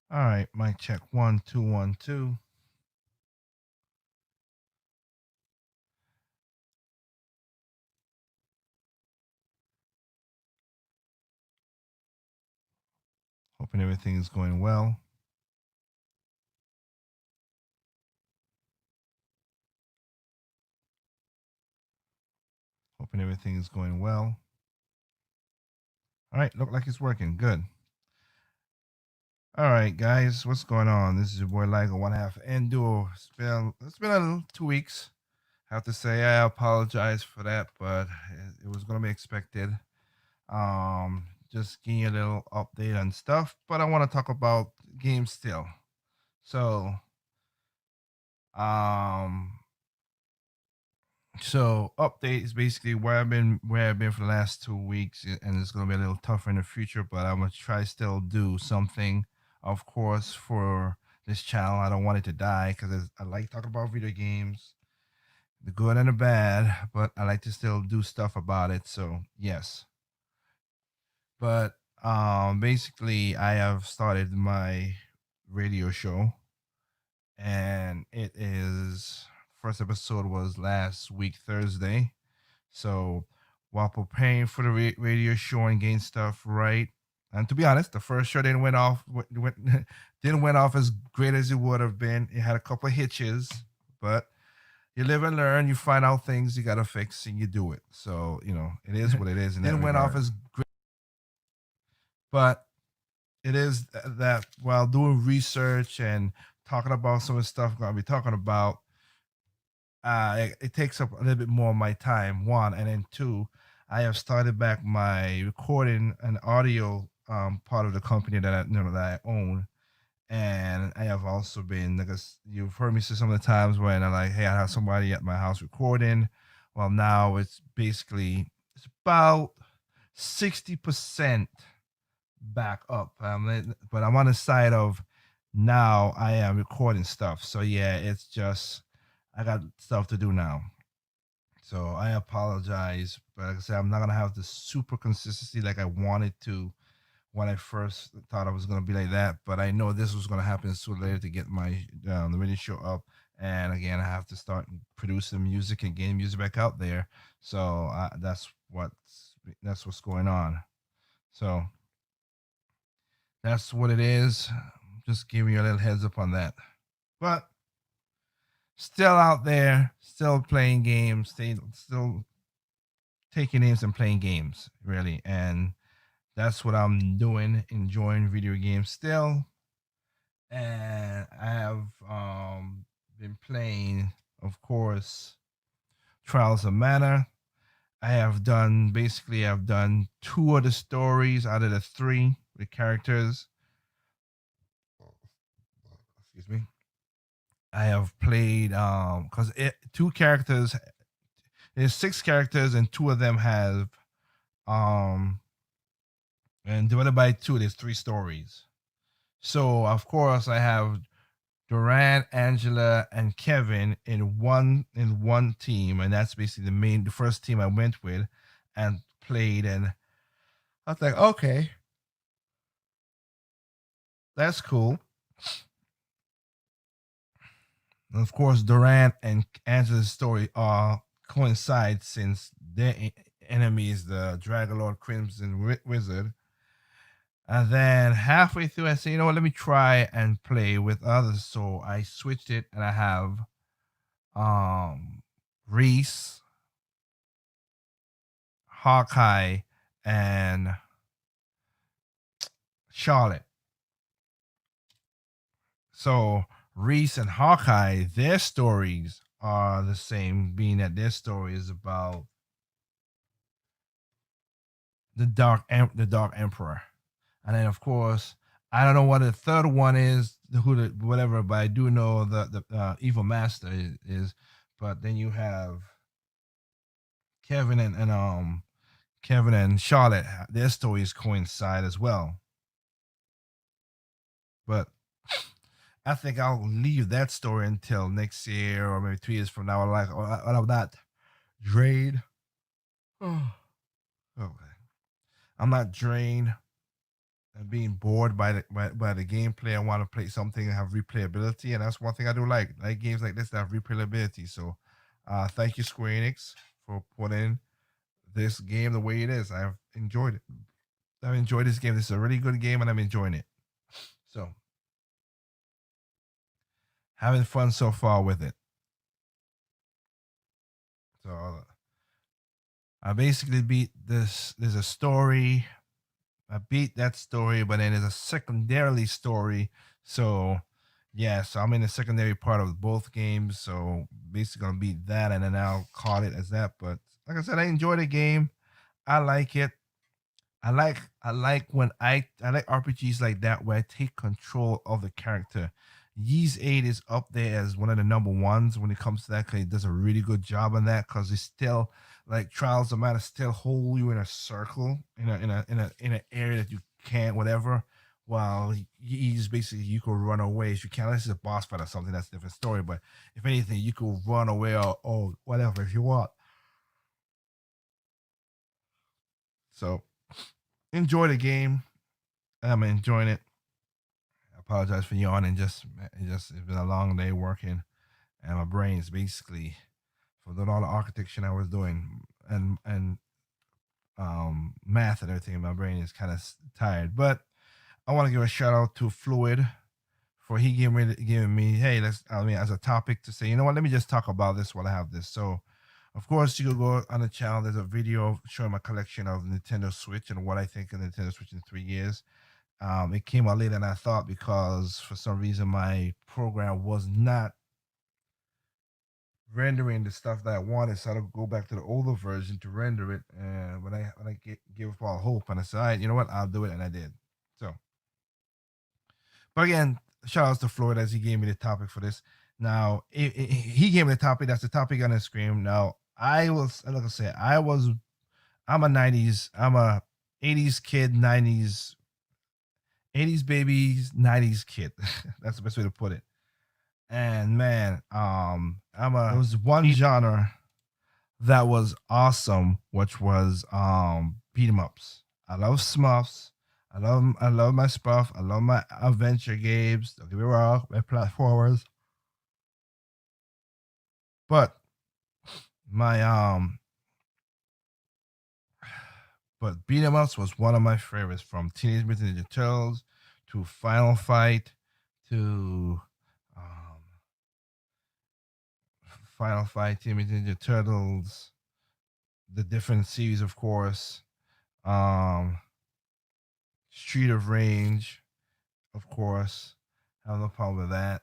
All right, mic check 1 2 1 2. Hoping everything is going well. Hoping everything is going well. All right, look like it's working. Good. All right, guys, what's going on? This is your boy Ligo, one half Endure. It's been a little 2 weeks. I have to say I apologize for that, but it was gonna be expected. Just giving you a little update on stuff, but I want to talk about games still. So, um, so update is basically where I've been for the last 2 weeks, and it's gonna be a little tougher in the future, but I'm gonna try still do something, of course, for this channel. I don't want it to die because I like talking about video games, the good and the bad, but I like to still do stuff about it. So yes, but basically I have started my radio show, and it is first episode was last week Thursday. So while preparing for the radio show and getting stuff right, and to be honest, the first show didn't didn't went off as great as it would have been. It had a couple of hitches, but you live and learn. You find out things you gotta fix, and you do it. So it is what it is. And didn't went off as great, but it is that while doing research and talking about some of the stuff I'm gonna be talking about, it takes up a little bit more of my time. One, and then two, I have started back my recording and audio part of the company that I own, and I have also been like you've heard me say some of the times when I'm like, hey, I have somebody at my house recording. Well, now it's about 60% back up. But I'm on the side of now I am recording stuff. So yeah, it's just I got stuff to do now. So I apologize, but like I said, I'm not gonna have the super consistency like I wanted to when I first thought I was gonna be like that. But I know this was gonna happen sooner or later to get my the radio show up. And again, I have to start producing music and getting music back out there. So that's what's going on. So that's what it is. Just giving you a little heads up on that. But still out there, still playing games, still taking names and playing games, really. And that's what I'm doing, enjoying video games still. And I have been playing, of course, Trials of Mana. I've done two of the stories out of the three with characters. Excuse me. I have played because two characters. There's six characters and two of them have um and divided by two. There's three stories. So of course I have Durant, Angela, and Kevin in one team, and that's basically the first team I went with and played. And I was like, okay, that's cool. And of course, Durant and Angela's story coincide since their enemy is the Dragon Lord Crimson Wizard. And then halfway through, I said, you know what, let me try and play with others. So I switched it, and I have Reese, Hawkeye, and Charlotte. So Reese and Hawkeye, their stories are the same, being that their story is about the Dark Emperor. And then of course, I don't know what the third one is, whatever, but I do know the Evil Master is. But then you have Kevin and Kevin and Charlotte. Their stories coincide as well. But I think I'll leave that story until next year or maybe 2 years from now. Like, I'm not drained. Okay. I'm not drained and being bored by the gameplay. I want to play something and have replayability, and that's one thing I do like games like this that have replayability. So, thank you Square Enix for putting this game the way it is. I've enjoyed it. I've enjoyed this game. This is a really good game, and I'm enjoying it. So, having fun so far with it. So, I basically beat this. There's a story. I beat that story, but then there's a secondarily story. So, yeah, so I'm in the secondary part of both games. So basically gonna beat that, and then I'll call it as that. But like I said, I enjoy the game. I like it. I like when I like RPGs like that where I take control of the character. Yeez 8 is up there as one of the number ones when it comes to that because it does a really good job on that because it's still like Trials of Mana still hold you in a circle in an area that you can't whatever. While Yeez basically you could run away if you can. This is a boss fight or something that's a different story. But if anything, you could run away or whatever if you want. So enjoy the game. I'm enjoying it. I apologize for yawning. It's been a long day working, and my brain is basically for doing all the architecture I was doing and math and everything. My brain is kind of tired, but I want to give a shout out to Fluid for he giving me hey as a topic to say you know what let me just talk about this while I have this. So of course you could go on the channel. There's a video showing my collection of Nintendo Switch and what I think of Nintendo Switch in 3 years. It came out later than I thought because for some reason my program was not rendering the stuff that I wanted, so I had to go back to the older version to render it. And give up all hope, and I said, all right, you know what, I'll do it, and I did. So, but again, shout outs to Floyd as he gave me the topic for this. Now, he gave me the topic. That's the topic on the screen. Now, like I said, I'm a '90s, I'm a '80s kid, '80s babies, '90s kid. That's the best way to put it. And man, there was one genre that was awesome, which was beat 'em ups. I love Smurfs. I love my Smurf. I love my adventure games. Don't get me wrong, my platformers. But my but beat 'em ups was one of my favorites from Teenage Mutant Ninja Turtles to Final Fight to um Final Fight, Teenage Mutant Ninja Turtles, the different series, of course. Um, Street of Rage, of course. I have no problem with that.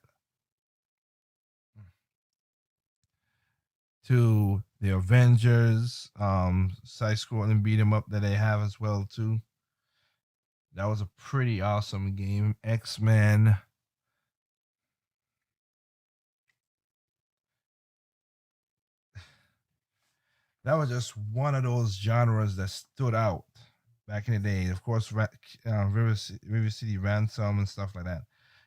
To the Avengers, side scrolling beat 'em up that they have as well too. That was a pretty awesome game. X-Men. That was just one of those genres that stood out back in the day. Of course, River City Ransom and stuff like that.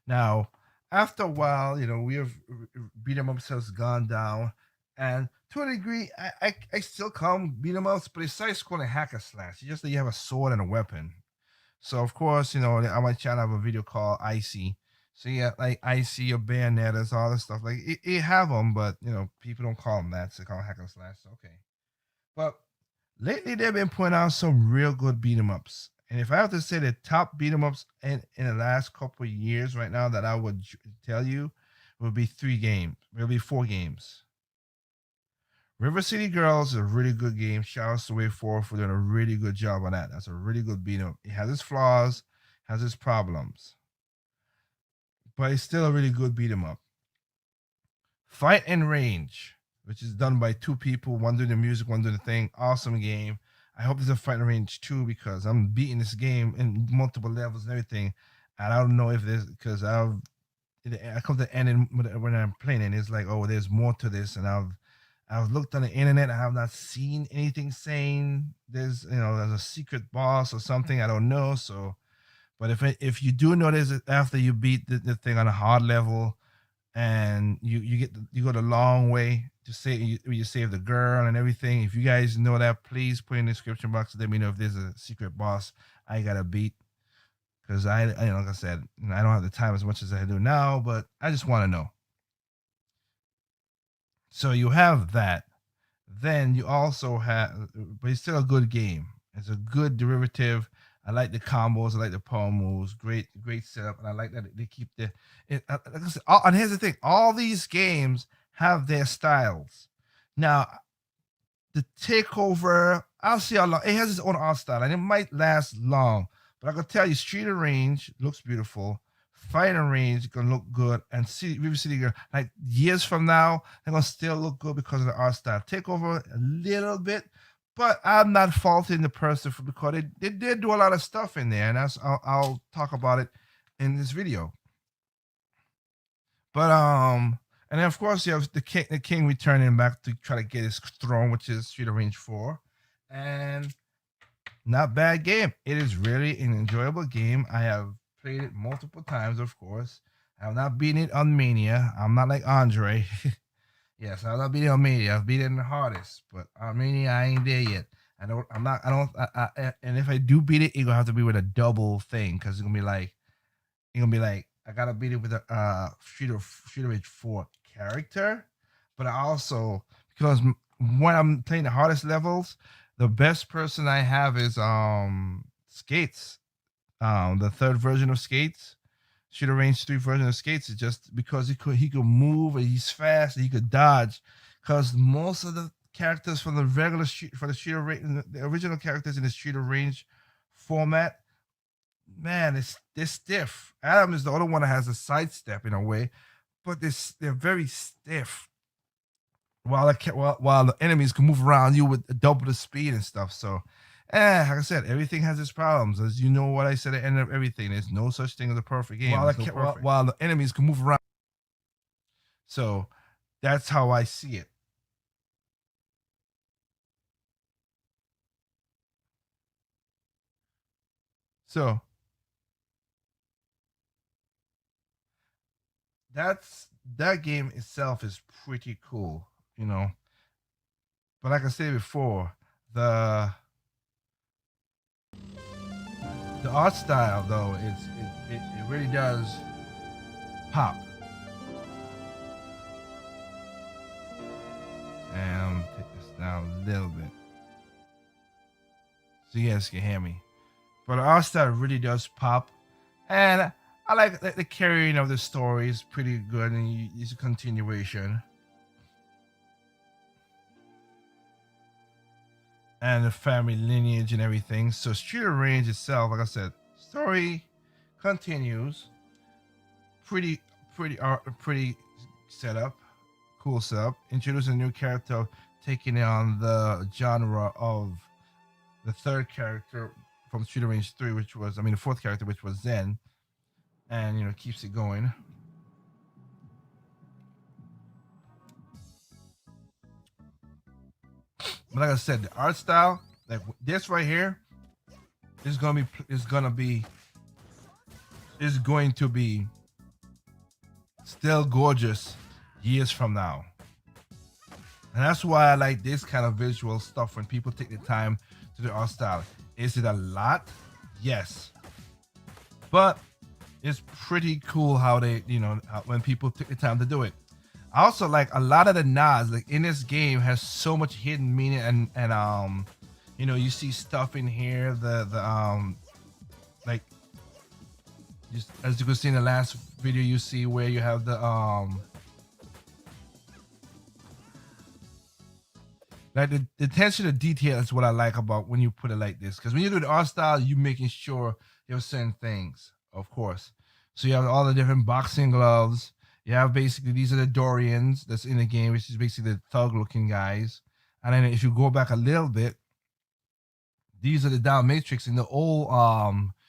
Now, after a while, we have beat 'em ups has gone down, and to a degree, I still call them beat 'em ups, but it's side scrolling hack and slash. It's just that you have a sword and a weapon. So of course, on my channel I have a video called Icy. So yeah, like Icy or Bayonetta's, all this stuff. Like it have them, but people don't call them that. So they call them hack and slash. So, okay. But lately they've been putting out some real good beat 'em ups. And if I have to say the top beat 'em ups in the last couple of years right now that I would tell you would be 3 games. It'll be 4 games. River City Girls is a really good game. Shout out to Way Forward for doing a really good job on that. That's a really good beat 'em up. It has its flaws, has its problems, but it's still a really good beat 'em up. Fight and Range, which is done by 2 people, one doing the music, one doing the thing. Awesome game. I hope there's a Fight and Range too because I'm beating this game in multiple levels and everything. And I don't know if there's because I come to the end when I'm playing and it's like, oh, there's more to this, and I've looked on the internet. I have not seen anything saying there's a secret boss or something. I don't know. So, but if you do notice it after you beat the thing on a hard level, and you go the long way to say you save the girl and everything. If you guys know that, please put in the description box. Let me know if there's a secret boss I gotta beat. because like I said, I don't have the time as much as I do now, but I just want to know. So you have that. Then you also have, but it's still a good game. It's a good derivative. I like the combos. I like the power moves. Great setup, and I like that they keep the. Like I said, and here's the thing: all these games have their styles. Now, the takeover, I'll see how long it has its own art style, and it might last long. But I can tell you, Street of Range looks beautiful. Fighting Range gonna look good, and River City Girl, like years from now, they're gonna still look good because of the art style. Takeover a little bit, but I'm not faulting the person for because they did do a lot of stuff in there, and I'll talk about it in this video. But and then of course you have the king returning back to try to get his throne, which is Street of Rage 4. And not bad game. It is really an enjoyable game. I have played it multiple times, of course. I have not beaten it on Mania. I'm not like Andre. Yes, I've not beaten it on Mania. I've beaten it the hardest, but on Mania I ain't there yet. I don't. I'm not. I don't. And if I do beat it, it's gonna have to be with a double thing because it's gonna be like I gotta beat it with a Shooter Rage 4 character, but I also because when I'm playing the hardest levels, the best person I have is Skates, the third version of Skates, Shooter Range 3 version of Skates. Is just because he could move and he's fast and he could dodge, because most of the characters from the for the Shooter Range, the original characters in the Shooter Range format, man, they're stiff. Adam is the only one that has a sidestep in a way, but they're very stiff. While the enemies can move around you with double the speed and stuff. So, like I said, everything has its problems. As you know what I said at the end of everything, there's no such thing as a perfect game. While the enemies can move around. So that's how I see it. So that game itself is pretty cool, you know. But like I said before, the art style though, it really does pop. And take this down a little bit so you guys can hear me. But the art style really does pop, and I like the carrying of the story is pretty good, and it's a continuation. And the family lineage and everything. So Street Range itself, like I said, story continues. Pretty, pretty setup, cool setup. Introduce a new character, taking on the genre of the third character from Street Range 3, the fourth character, which was Zen, and keeps it going. But like I said, the art style, like this right here, is going to be still gorgeous years from now. And that's why I like this kind of visual stuff when people take the time to do art style. Is it a lot? Yes. But it's pretty cool how they, when people take the time to do it. I also like a lot of the nods, like in this game, has so much hidden meaning, and you see stuff in here, like just as you can see in the last video, you see where you have the like the attention to detail is what I like about when you put it like this, because when you do the art style, you making sure you're certain things, of course. So you have all the different boxing gloves. You have basically, these are the Dorians that's in the game, which is basically the thug looking guys. And then if you go back a little bit, these are the down matrix in the old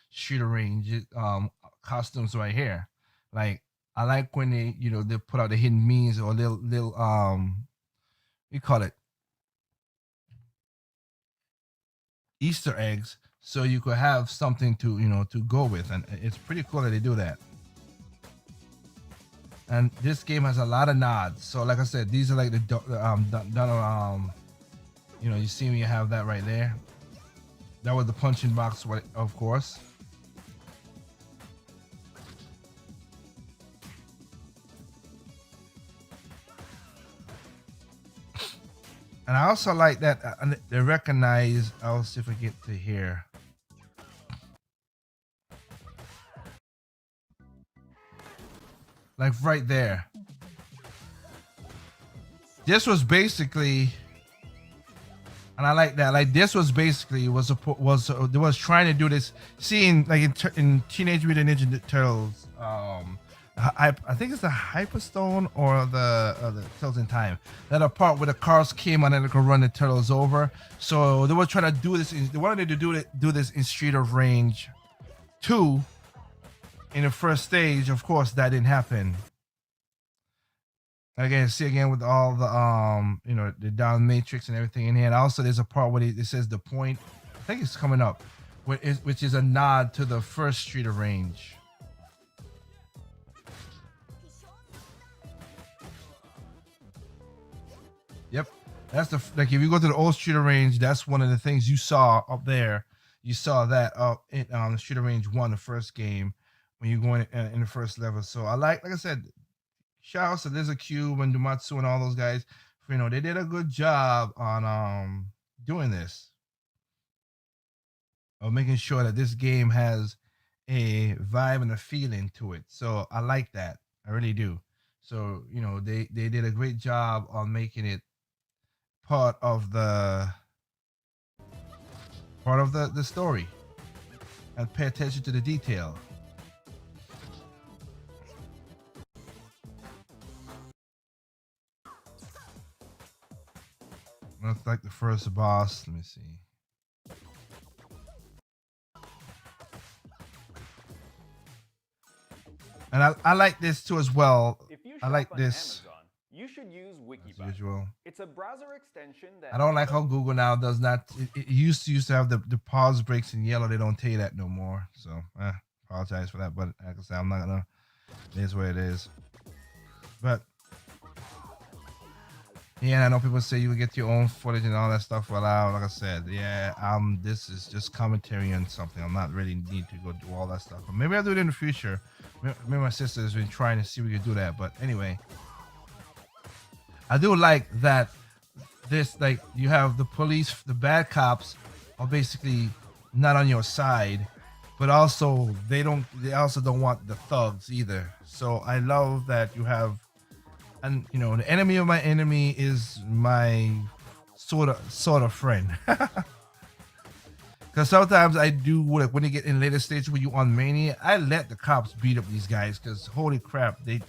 Shooter Range costumes right here. Like, I like when they put out the hidden means or little we call it Easter eggs, so you could have something to go with, and it's pretty cool that they do that. And this game has a lot of nods. So like I said, these are like you see me have that right there. That was the punching box, of course. And I also like that they recognize. I'll see if I get to here. Like right there. This was basically, and I like that. Like this was basically was trying to do this. Seeing like in Teenage Mutant Ninja Turtles, I think it's the Hyperstone or the Turtles in Time. That a part where the cars came on and they could run the turtles over. So they were trying to do this. They wanted to do this in Street of Rage 2. In the first stage, of course, that didn't happen. Again, see again with all the the down matrix and everything in here. And also, there's a part where it says the point. I think it's coming up, which is a nod to the first Street of Rage. Yep, that's like if you go to the old Street of Rage, that's one of the things you saw up there. You saw that up in the Street of Rage 1, the first game, when you're going in the first level. So I like I said, shout out to Lizard Cube and Dumatsu and all those guys. They did a good job on doing this, of making sure that this game has a vibe and a feeling to it. So I like that. I really do. So they did a great job on making it part of the story, and pay attention to the detail. That's like the first boss. Let me see. And I like this too as well. If you I shop like on this Amazon, you should use as Wikibut. usual. It's a browser extension that I don't like how Google now does not. It used to have the pause breaks in yellow. They don't tell you that no more. So apologize for that. But like I said, I'm not gonna. It is what it is. But yeah, I know people say you can get your own footage and all that stuff. Well, like I said, yeah, this is just commentary on something. I'm not really need to go do all that stuff. But maybe I'll do it in the future. Me and my sister has been trying to see if we can do that. But anyway, I do like that. This like you have the police, the bad cops are basically not on your side, but also they also don't want the thugs either. So I love that you have. And the enemy of my enemy is my sort of friend. Because sometimes I do like when you get in later stages when you on mania, I let the cops beat up these guys because holy crap, I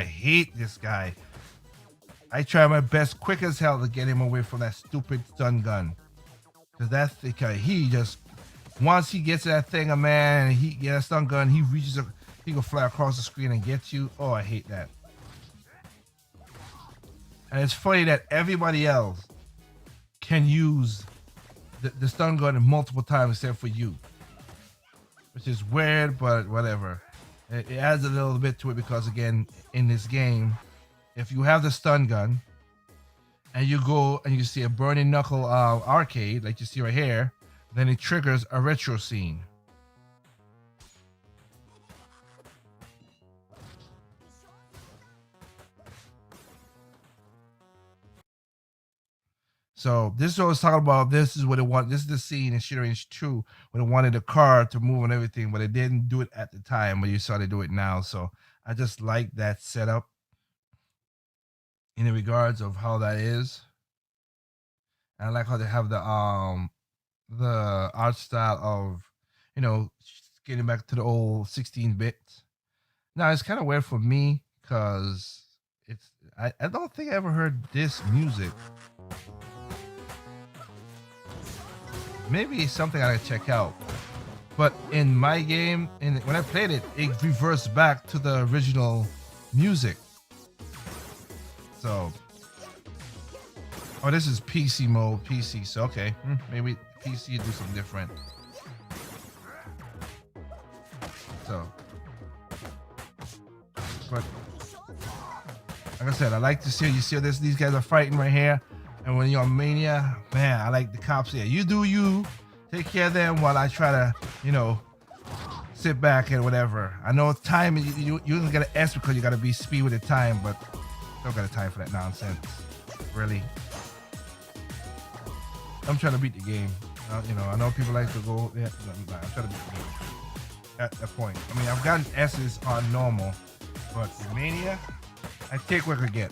hate this guy. I try my best quick as hell to get him away from that stupid stun gun. Because that's because he just once he gets that thing, a man, he gets a stun gun, he reaches up. He can fly across the screen and get you. Oh, I hate that. And it's funny that everybody else can use the stun gun multiple times except for you. Which is weird, but whatever. It adds a little bit to it because, again, in this game, if you have the stun gun and you go and you see a Burning Knuckle arcade, like you see right here, then it triggers a retro scene. So this is what I was talking about. This is what it want. This is the scene in Street Rage 2 when it wanted the car to move and everything, but it didn't do it at the time. But you saw they do it now. So I just like that setup in the regards of how that is. And I like how they have the art style of getting back to the old 16-bit. Now it's kind of weird for me because I don't think I ever heard this music. Maybe it's something I gotta check out. But in my game, when I played it, it reversed back to the original music. So, this is PC mode, PC. So okay, maybe PC do something different. So, but like I said, I like to see these guys are fighting right here. And when you're on Mania, man, I like the cops here. You do you. Take care of them while I try to, sit back and whatever. I know time, you don't get an S because you got to be speed with the time, but don't got a time for that nonsense. Really? I'm trying to beat the game. I know people like to go. Yeah, I'm trying to beat the game at that point. I mean, I've gotten S's on normal, but in Mania, I take what I get.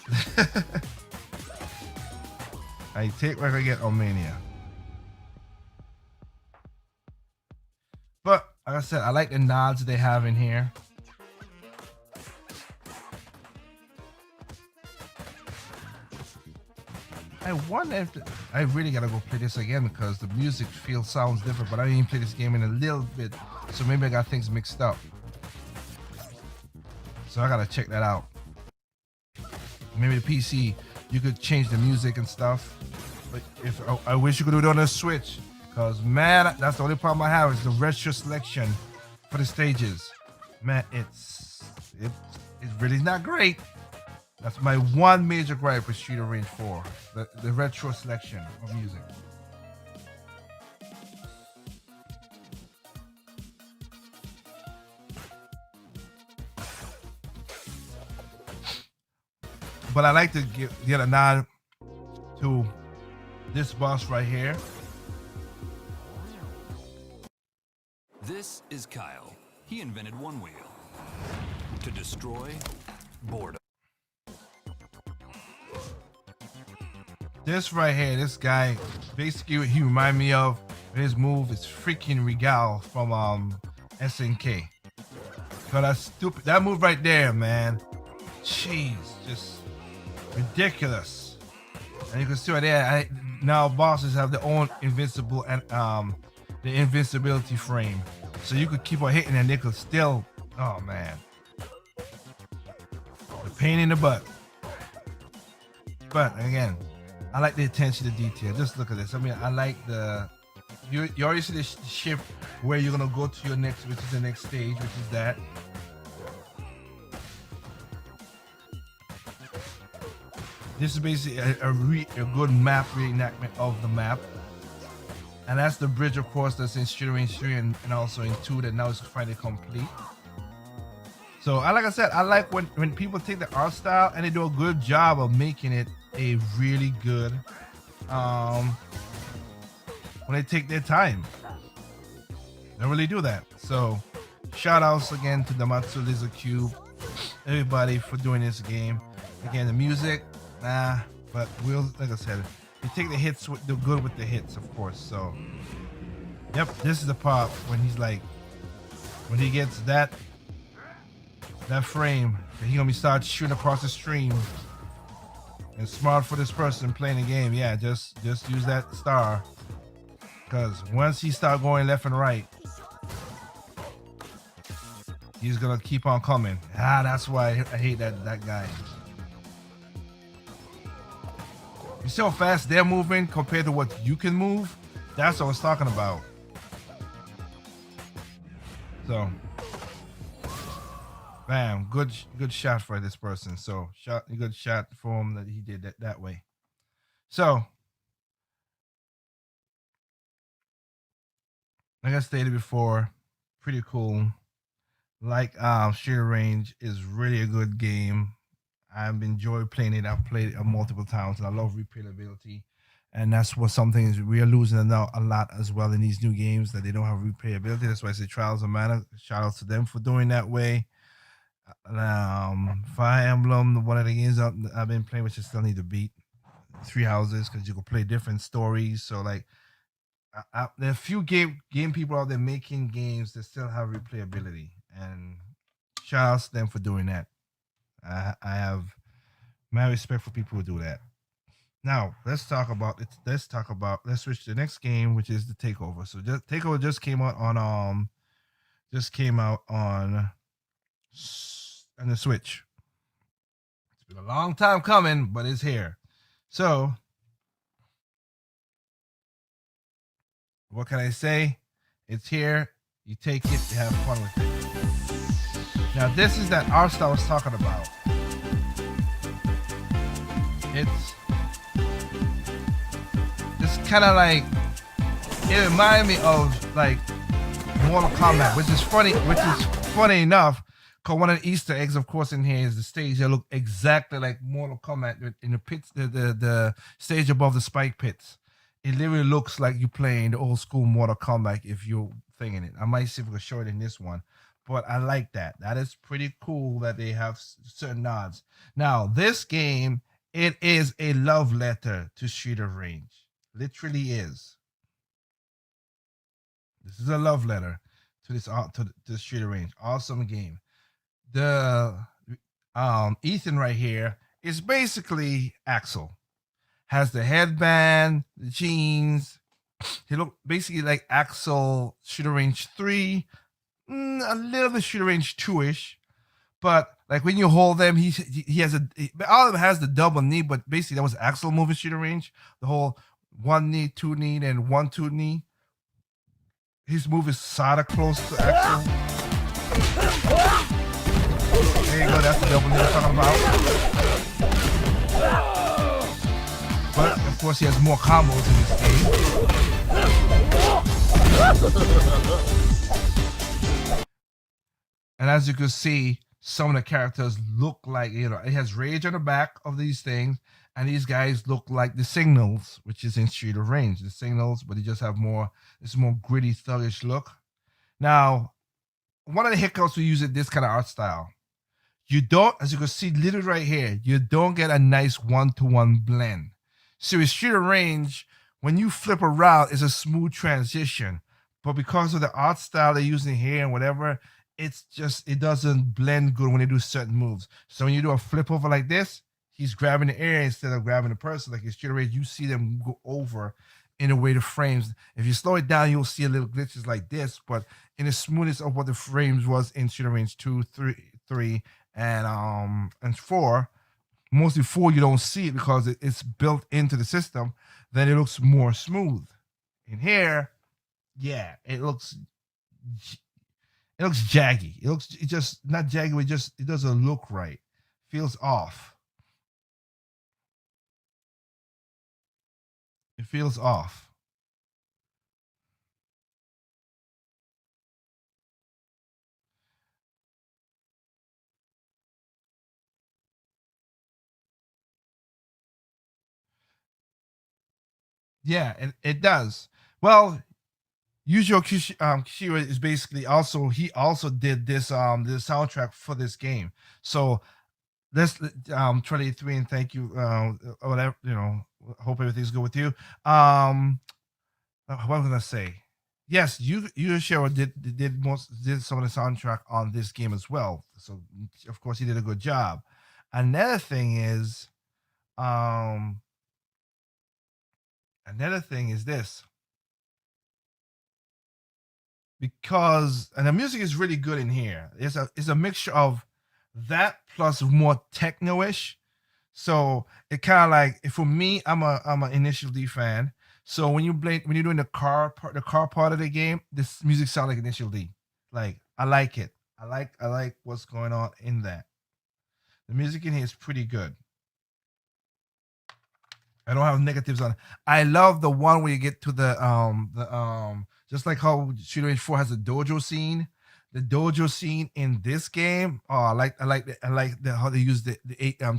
I take what I get on Mania. But like I said, I like the nods they have in here. I wonder if I really gotta go play this again because the music sounds different. But I didn't play this game in a little bit, so maybe I got things mixed up. So I gotta check that out. Maybe the PC, you could change the music and stuff. But if I wish you could do it on the Switch, because man, that's the only problem I have is the retro selection for the stages. Man, it's really not great. That's my one major gripe with Street of Rage 4, the retro selection of music. But I like to get a nod to this boss right here. This is Kyle. He invented one wheel to destroy boredom. This right here, this guy, basically what he remind me of his move is freaking Regal from SNK. Cause that move right there, man. Jeez, just ridiculous. And you can see right there, now bosses have their own invincible and the invincibility frame. So you could keep on hitting and they could still, oh man. The pain in the butt. But again, I like the attention to detail. Just look at this. I mean, I like you already see the shift where you're gonna go to your next, which is the next stage, which is that. This is basically a good map reenactment of the map. And that's the bridge, of course, that's in Street Range 3 and also in 2 that now is finally complete. So, like I said, I like when people take the art style and they do a good job of making it a really good, when they take their time. They really do that. So, shout outs again to the Matsu Lizard Cube, everybody for doing this game. Again, the music, but we'll, like I said, you take the hits, do good with the hits, of course. So, yep, this is the part when he's like, when he gets that frame, he's gonna be start shooting across the stream. And smart for this person playing the game, yeah, just use that star, because once he start going left and right, he's gonna keep on coming. That's why I hate that guy. You see how fast they're moving compared to what you can move? That's what I was talking about. So, bam, good shot for this person. So, good shot for him that he did that way. So, like I stated before, pretty cool. Like Street Range is really a good game. I've enjoyed playing it. I've played it multiple times, and I love replayability. And that's what something is we are losing now a lot as well in these new games, that they don't have replayability. That's why I say Trials of Mana. Shout out to them for doing that way. Fire Emblem, one of the games I've been playing, which I still need to beat. Three Houses, because you can play different stories. So like, there are a few game people out there making games that still have replayability, and shout out to them for doing that. I have my respect for people who do that. Now let's switch to the next game, which is the Takeover. So Takeover just came out on the Switch. It's been a long time coming, but it's here. So what can I say? It's here. You take it, you have fun with it. Now this is that art style I was talking about. It's kind of like, it reminded me of like Mortal Kombat, which is funny enough, Cause one of the Easter eggs, of course, in here is the stage that look exactly like Mortal Kombat in the pits, the stage above the spike pits. It literally looks like you playing the old school Mortal Kombat if you're thinking it. I might see if we can show it in this one, but I like that. That is pretty cool that they have certain nods. Now, this game, it is a love letter to Street of Rage. Literally is. This is a love letter to the Street of Rage. Awesome game. The Ethan right here is basically Axel. Has the headband, the jeans. He look basically like Axel Shooter Range 3, a little bit Shooter Range 2-ish. But like when you hold them, he has all of them has the double knee, but basically that was Axel moving Shooter Range. The whole one knee, two knee, and 1-2 knee. His move is sort of close to Axel. There you go, that's the double knee I'm talking about. But of course he has more combos in this game. And as you can see, some of the characters look like, it has Rage on the back of these things, and these guys look like the Signals, which is in Street of Rage. The Signals, but they just have this more gritty, thuggish look. Now, one of the hiccups we use in this kind of art style, you don't, as you can see literally right here, you don't get a nice one-to-one blend. So with Street of Rage, when you flip around, it's a smooth transition. But because of the art style they're using here and whatever, it doesn't blend good when they do certain moves. So when you do a flip over like this, he's grabbing the air instead of grabbing the person. Like in Street of Rage, you see them go over in the way the frames. If you slow it down, you'll see a little glitches like this, but in the smoothness of what the frames was in Street of Rage 2, 3, and 4, mostly 4 you don't see it because it's built into the system. Then it looks more smooth. In here, yeah, it looks jaggy. It's just not jaggy. It doesn't look right. Feels off. It feels off. Yeah, it does. Well, Yujiro Kishiro is basically he also did this the soundtrack for this game. So let's 23 and thank you whatever, hope everything's good with you. What was I gonna say? Yes, Yujiro did some of the soundtrack on this game as well. So of course he did a good job. Another thing is um this, because and the music is really good in here. It's a mixture of that plus more techno-ish. So it kind of like, for me, I'm an Initial D fan. So when you're doing the car part of the game, this music sounds like Initial D. Like I like it. I like what's going on in that. The music in here is pretty good. I don't have negatives on it. I love the one where you get to the just like how Street Rage 4 has a dojo scene. The dojo scene in this game, oh, I like how they use the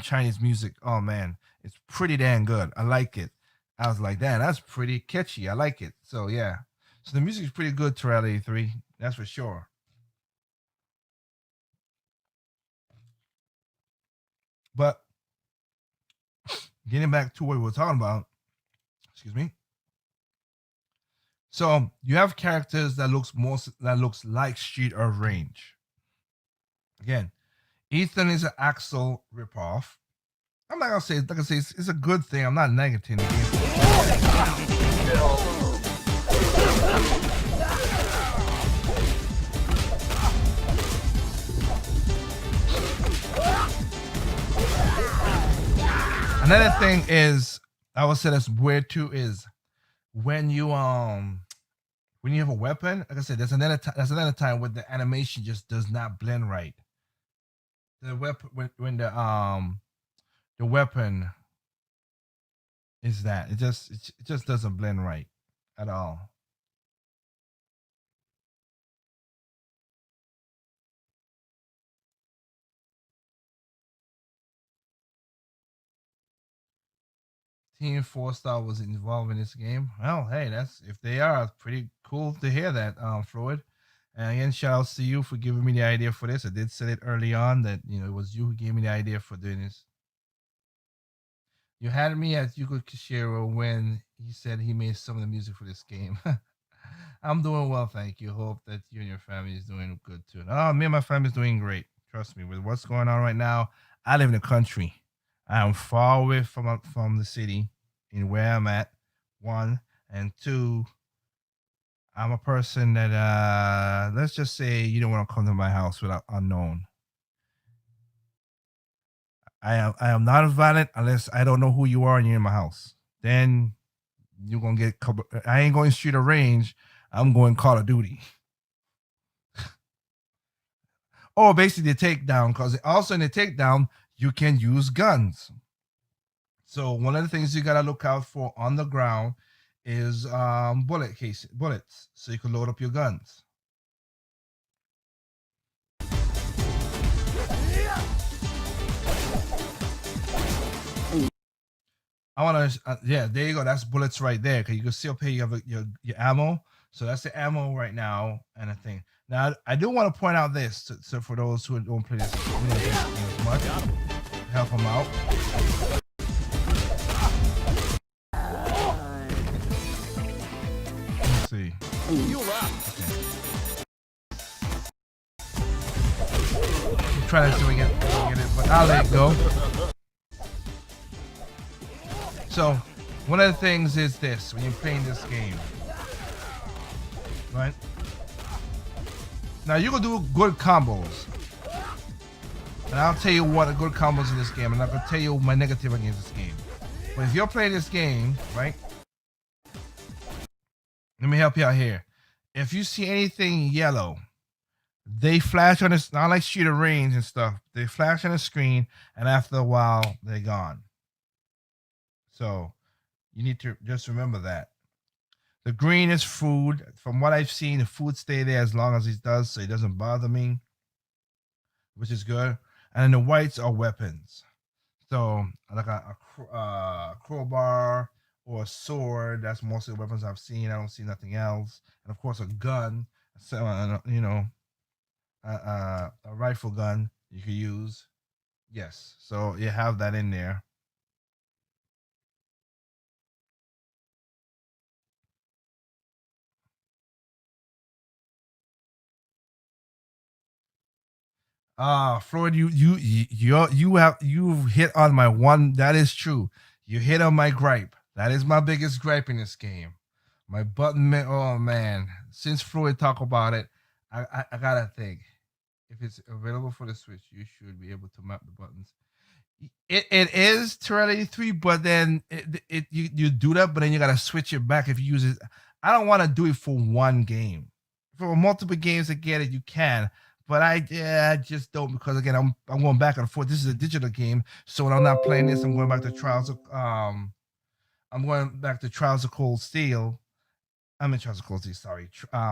Chinese music. Oh man, it's pretty damn good. I like it. I was like, damn, that's pretty catchy. I like it. So yeah. So the music is pretty good, Terrell 83. That's for sure. But getting back to what we were talking about, excuse me. So you have characters that looks like Street of Rage. Again, Ethan is an Axel ripoff. I'm not gonna say it's a good thing. I'm not negative. Another thing is, I would say that's weird too, is when you have a weapon. Like I said, that's another time when the animation just does not blend right. The weapon when the weapon is that it just doesn't blend right at all. Team 4-star was involved in this game. Well, hey, that's if they are pretty cool to hear that, Floyd. And again, shout outs to you for giving me the idea for this. I did say it early on that it was you who gave me the idea for doing this. You had me at Yuko Kishiro when he said he made some of the music for this game. I'm doing well, thank you. Hope that you and your family is doing good too. Oh, me and my family is doing great. Trust me, with what's going on right now, I live in the country. I am far away from the city in where I'm at. One and two, I'm a person that let's just say you don't want to come to my house without unknown. I am not violent unless I don't know who you are and you're in my house. Then you're gonna get I ain't going street or range. I'm going Call of Duty. Or basically the takedown, because also in the takedown, you can use guns. So one of the things you gotta look out for on the ground is bullets, so you can load up your guns. I want to, yeah, there you go. That's bullets right there. Cause you can see up here, you have your ammo. So that's the ammo right now and a thing. Now, I do want to point out this, so for those who don't play this, as much, help them out. Let's see. You're up. I'm trying to swing it, but I'll let it go. So, one of the things is this when you're playing this game, right? Now you can do good combos, and I'll tell you what are good combos in this game. I'm not gonna tell you my negative against this game. But if you're playing this game, right? Let me help you out here. If you see anything yellow, they flash on this, not like Street of Range and stuff. They flash on the screen, and after a while, they're gone. So you need to just remember that. The green is food. From what I've seen, the food stay there as long as it does, so it doesn't bother me, which is good. And then the whites are weapons. So like a crowbar or a sword. That's mostly the weapons I've seen. I don't see nothing else. And of course, a gun. So a rifle gun you could use. Yes. So you have that in there. Floyd, you've hit on my one. That is true. You hit on my gripe. That is my biggest gripe in this game. My button, oh man. Since Floyd talked about it, I gotta think. If it's available for the Switch, you should be able to map the buttons. It is Terraria 3, but then you do that, but then you gotta switch it back if you use it. I don't want to do it for one game. For multiple games to get it, you can. But I just don't, because again I'm going back and forth. This is a digital game, so when I'm not playing this, I'm going back to Trials of Cold Steel. I'm in Trials of Cold Steel, sorry.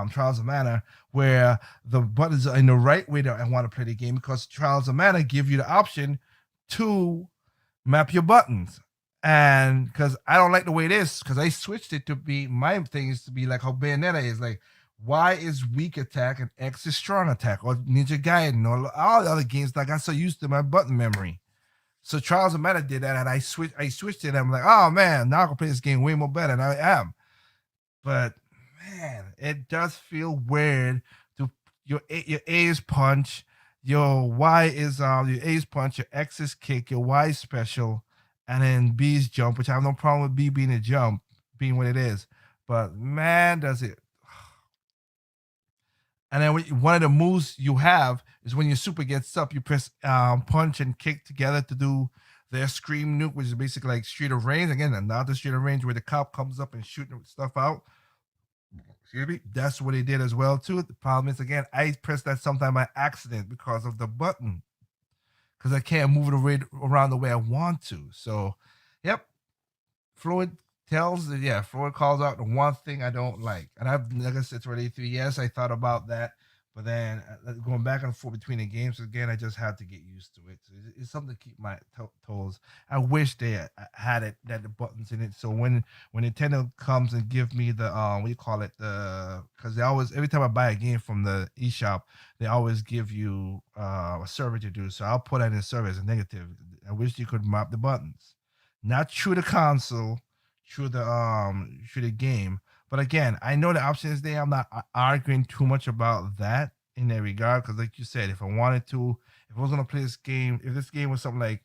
Trials of Mana, where the buttons are in the right way that I want to play the game, because Trials of Mana give you the option to map your buttons. And because I don't like the way it is, because I switched it to be, my thing is to be like how Bayonetta is, like Y is weak attack and X is strong attack, or Ninja Gaiden, or all the other games. Like I got so used to my button memory. So Trials of Mana did that, and I switched it. And I'm like, oh man, now I can play this game way more better than I am. But man, it does feel weird to your A is punch, your Y is your A is punch, your X is kick, your Y is special, and then B is jump, which I have no problem with B being a jump, being what it is. But man, does it. And then one of the moves you have is when your super gets up, you press punch and kick together to do their scream nuke, which is basically like Street of Rage. Again, another Street of Rage where the cop comes up and shooting stuff out. Excuse me. That's what he did as well too. The problem is, again, I pressed that sometime by accident because of the button, because I can't move it around the way I want to. So, yep. Floyd Floyd calls out the one thing I don't like. And like I said, it's already 3 years. I thought about that, But then going back and forth between the games again, I just had to get used to it. So it's something to keep my toes. I wish they had it that the buttons in it. So when Nintendo comes and give me the what do you call it, the because they always every time I buy a game from the eShop, they always give you a survey to do. So I'll put that in the survey as a negative. I wish you could map the buttons, not through the console, through the game. But again, I know the option is there. I'm not arguing too much about that in that regard because, like you said, if I wanted to, if I was gonna play this game, if this game was something like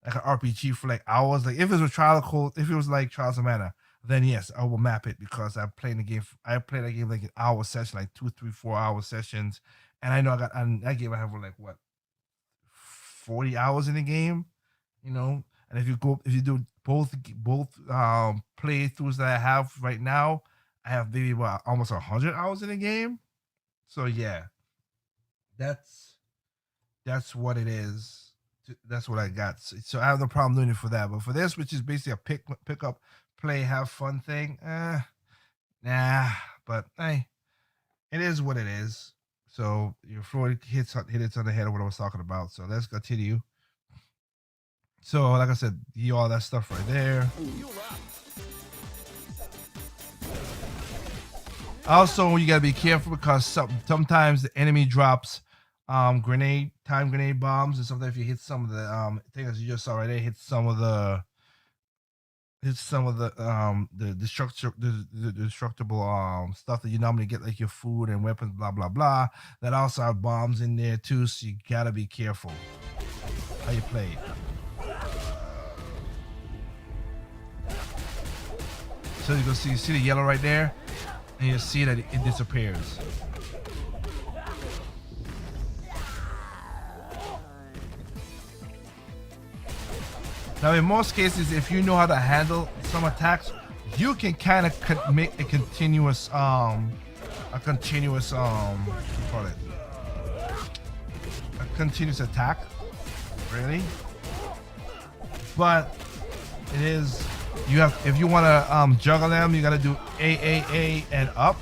an RPG for like hours, like if it was Trial of Cold, if it was like Trials of Mana, then yes, I will map it because I'm playing the game. I played that game like an hour session, like 2, 3, 4 hour sessions, and I know I got and that game I have like what 40 hours in the game, you know. And if you do both playthroughs that I have right now, I have maybe what almost 100 hours in the game. So yeah, that's that's what it is. That's what I got. So I have no problem doing it for that. But for this, which is basically a pick up, play, have fun thing, nah. But hey, it is what it is. So your Floyd hit it on the head of what I was talking about. So let's continue. So, like I said, all that stuff right there. Also, you gotta be careful because sometimes the enemy drops grenade bombs, and sometimes if you hit some of the things you just saw right there, hit some of the the destructible stuff that you normally get like your food and weapons, blah blah blah. That also have bombs in there too, so you gotta be careful how you play it. So you can see the yellow right there, and you see that it disappears. Now, in most cases, if you know how to handle some attacks, you can kind of make a continuous what do you call it? A continuous attack, really. But it is. You have if you want to juggle them, you gotta do A and up,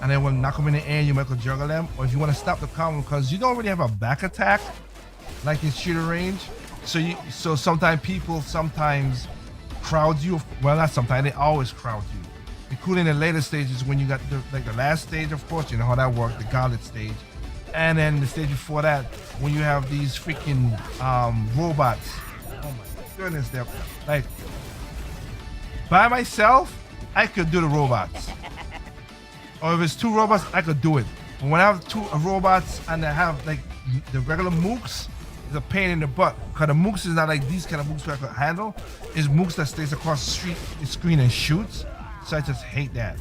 and then when knock them in the air, you might go juggle them. Or if you want to stop the combo because you don't really have a back attack like in shooter range, so sometimes people crowd you. Well, not sometimes, they always crowd you, including the later stages when you got the last stage. Of course, you know how that worked, the gauntlet stage, and then the stage before that when you have these freaking robots. Oh my goodness, they're like. By myself, I could do the robots. Or if it's two robots, I could do it. But when I have two robots and I have like the regular mooks, it's a pain in the butt. Because the mooks is not like these kind of mooks where I could handle. It's mooks that stays across the screen and shoots. So I just hate that.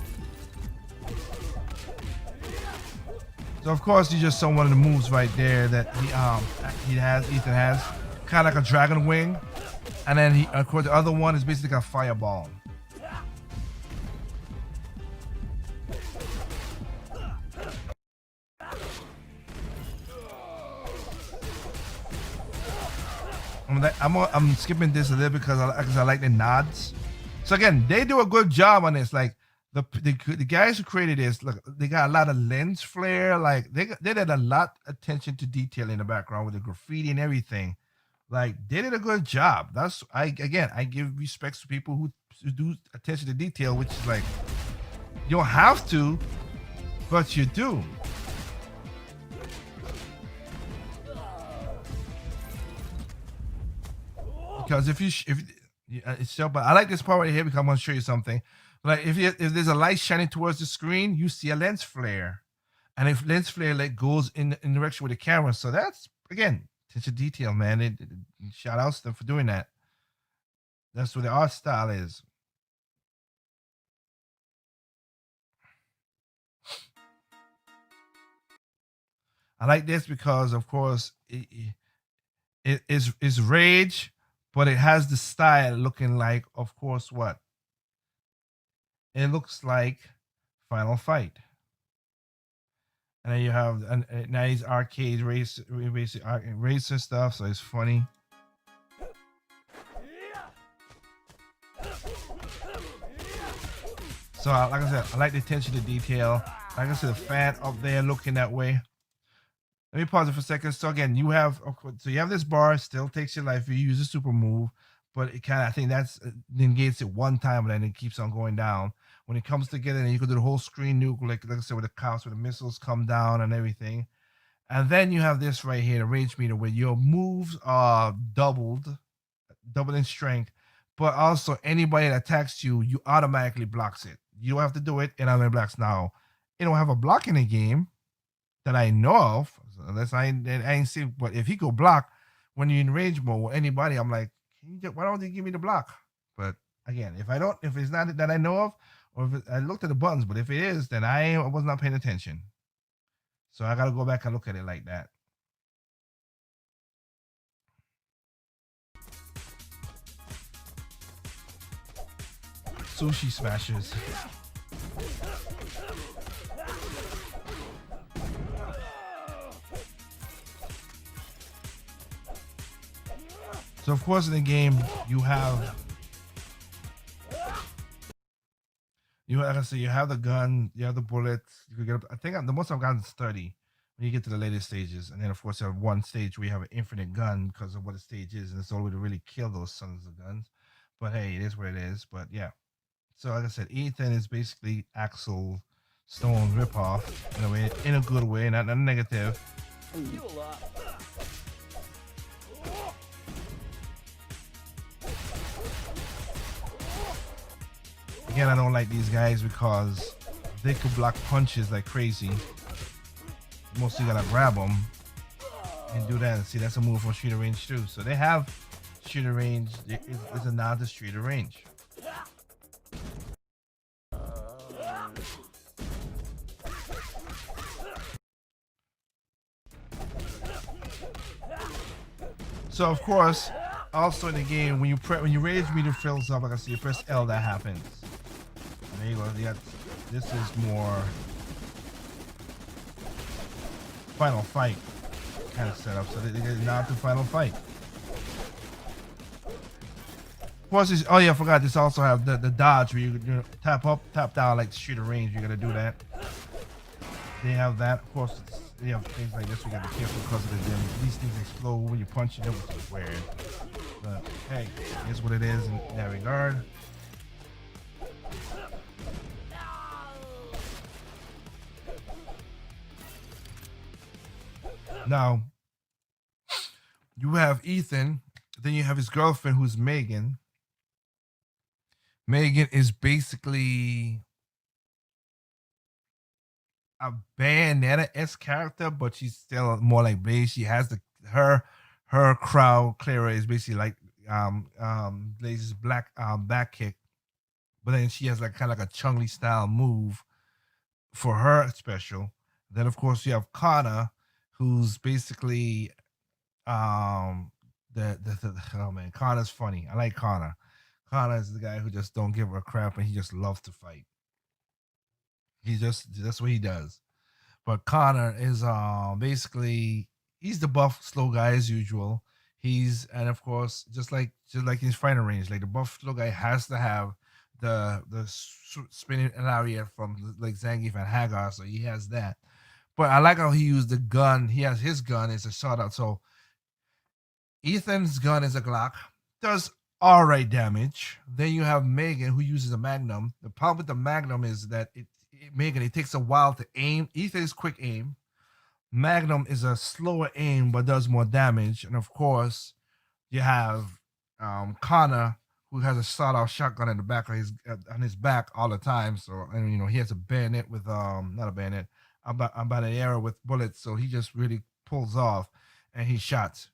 So of course you just saw one of the moves right there that Ethan has. Kind of like a dragon wing. And then of course the other one is basically a fireball. I'm skipping this a little because I like the nods. So again, they do a good job on this. Like the guys who created this, look, they got a lot of lens flare. Like they did a lot of attention to detail in the background with the graffiti and everything. Like they did a good job. I give respects to people who do attention to detail, which is like you don't have to, but you do. Because it's so, but I like this part right here because I'm going to show you something. Like if there's a light shining towards the screen, you see a lens flare, and if lens flare like goes in direction with the camera, so that's again attention to detail, man. Shout outs to them for doing that. That's what the art style is. I like this because, of course, it is rage. But it has the style looking like, of course, what? It looks like Final Fight. And then you have a nice arcade race and stuff, so it's funny. So, like I said, I like the attention to detail. Like I said, the fan up there looking that way. Let me pause it for a second. So again, you have so you have this bar, still takes your life. You use a super move, but it kind of I think that's negates it one time, and then it keeps on going down. When it comes together, and you can do the whole screen nuke, like I said, with the cops, where the missiles come down and everything. And then you have this right here, the range meter, where your moves are doubled in strength, but also anybody that attacks you, you automatically blocks it. You don't have to do it, and automatically blocks. Now, it don't have a block in the game that I know of, unless I ain't see. But if he go block when you're in range mode with anybody, I'm like, why don't they give me the block? But again, if it's not that I know of, or if I looked at the buttons, but if it is, then I was not paying attention. So I gotta go back and look at it like that. Sushi smashers. So of course in the game like I said, you have the gun, you have the bullets. You could get up. I think the most I've gotten is 30 when you get to the later stages, and then of course you have one stage where you have an infinite gun because of what the stage is, and it's the only way to really kill those sons of guns. But hey, it is what it is. But yeah, so like I said, Ethan is basically Axel Stone's ripoff in a way, in a good way, not negative. Heal up. Again, I don't like these guys because they could block punches like crazy. Mostly gotta grab them and do that. And see, that's a move from shooter range too. So they have shooter range. It's a nod to shooter range. So of course, also in the game, when you rage meter fills up, like I see, you press L, that happens. And there you go. This is more final fight kind of setup. So they get nod to final fight. Of course, oh yeah, I forgot. This also have the dodge where you tap up, tap down like shooter range. You gotta do that. They have that. Of course, you have things like this. We gotta be careful because of these things explode when you punch them, which is weird. But hey, here's what it is in that regard. Now, you have Ethan, then you have his girlfriend who's Megan. Megan is basically a Bayonetta-esque character, but she's still more like Blaze. She has her crowd Clara is basically like Blaze's back kick, but then she has like kind of like a Chung-Li style move for her special. Then of course you have Kana, who's basically the oh man, Kana's funny. I like Kana. Kana is the guy who just don't give a crap and he just loves to fight. That's what he does. But Connor is basically he's the buff slow guy as usual. And of course just like his fighting range, like the buff slow guy has to have the spinning area from like Zangief and Hagar, so he has that. But I like how he used the gun. He has his gun as a shot out. So Ethan's gun is a Glock, does all right damage. Then you have Megan who uses a Magnum. The problem with the Magnum is that Megan, it takes a while to aim. Ethan is quick aim. Magnum is a slower aim but does more damage. And of course, you have Connor who has a sawed-off shotgun in the back of his on his back all the time. So and he has a bayonet with not a bayonet, about an arrow with bullets. So he just really pulls off and he shots.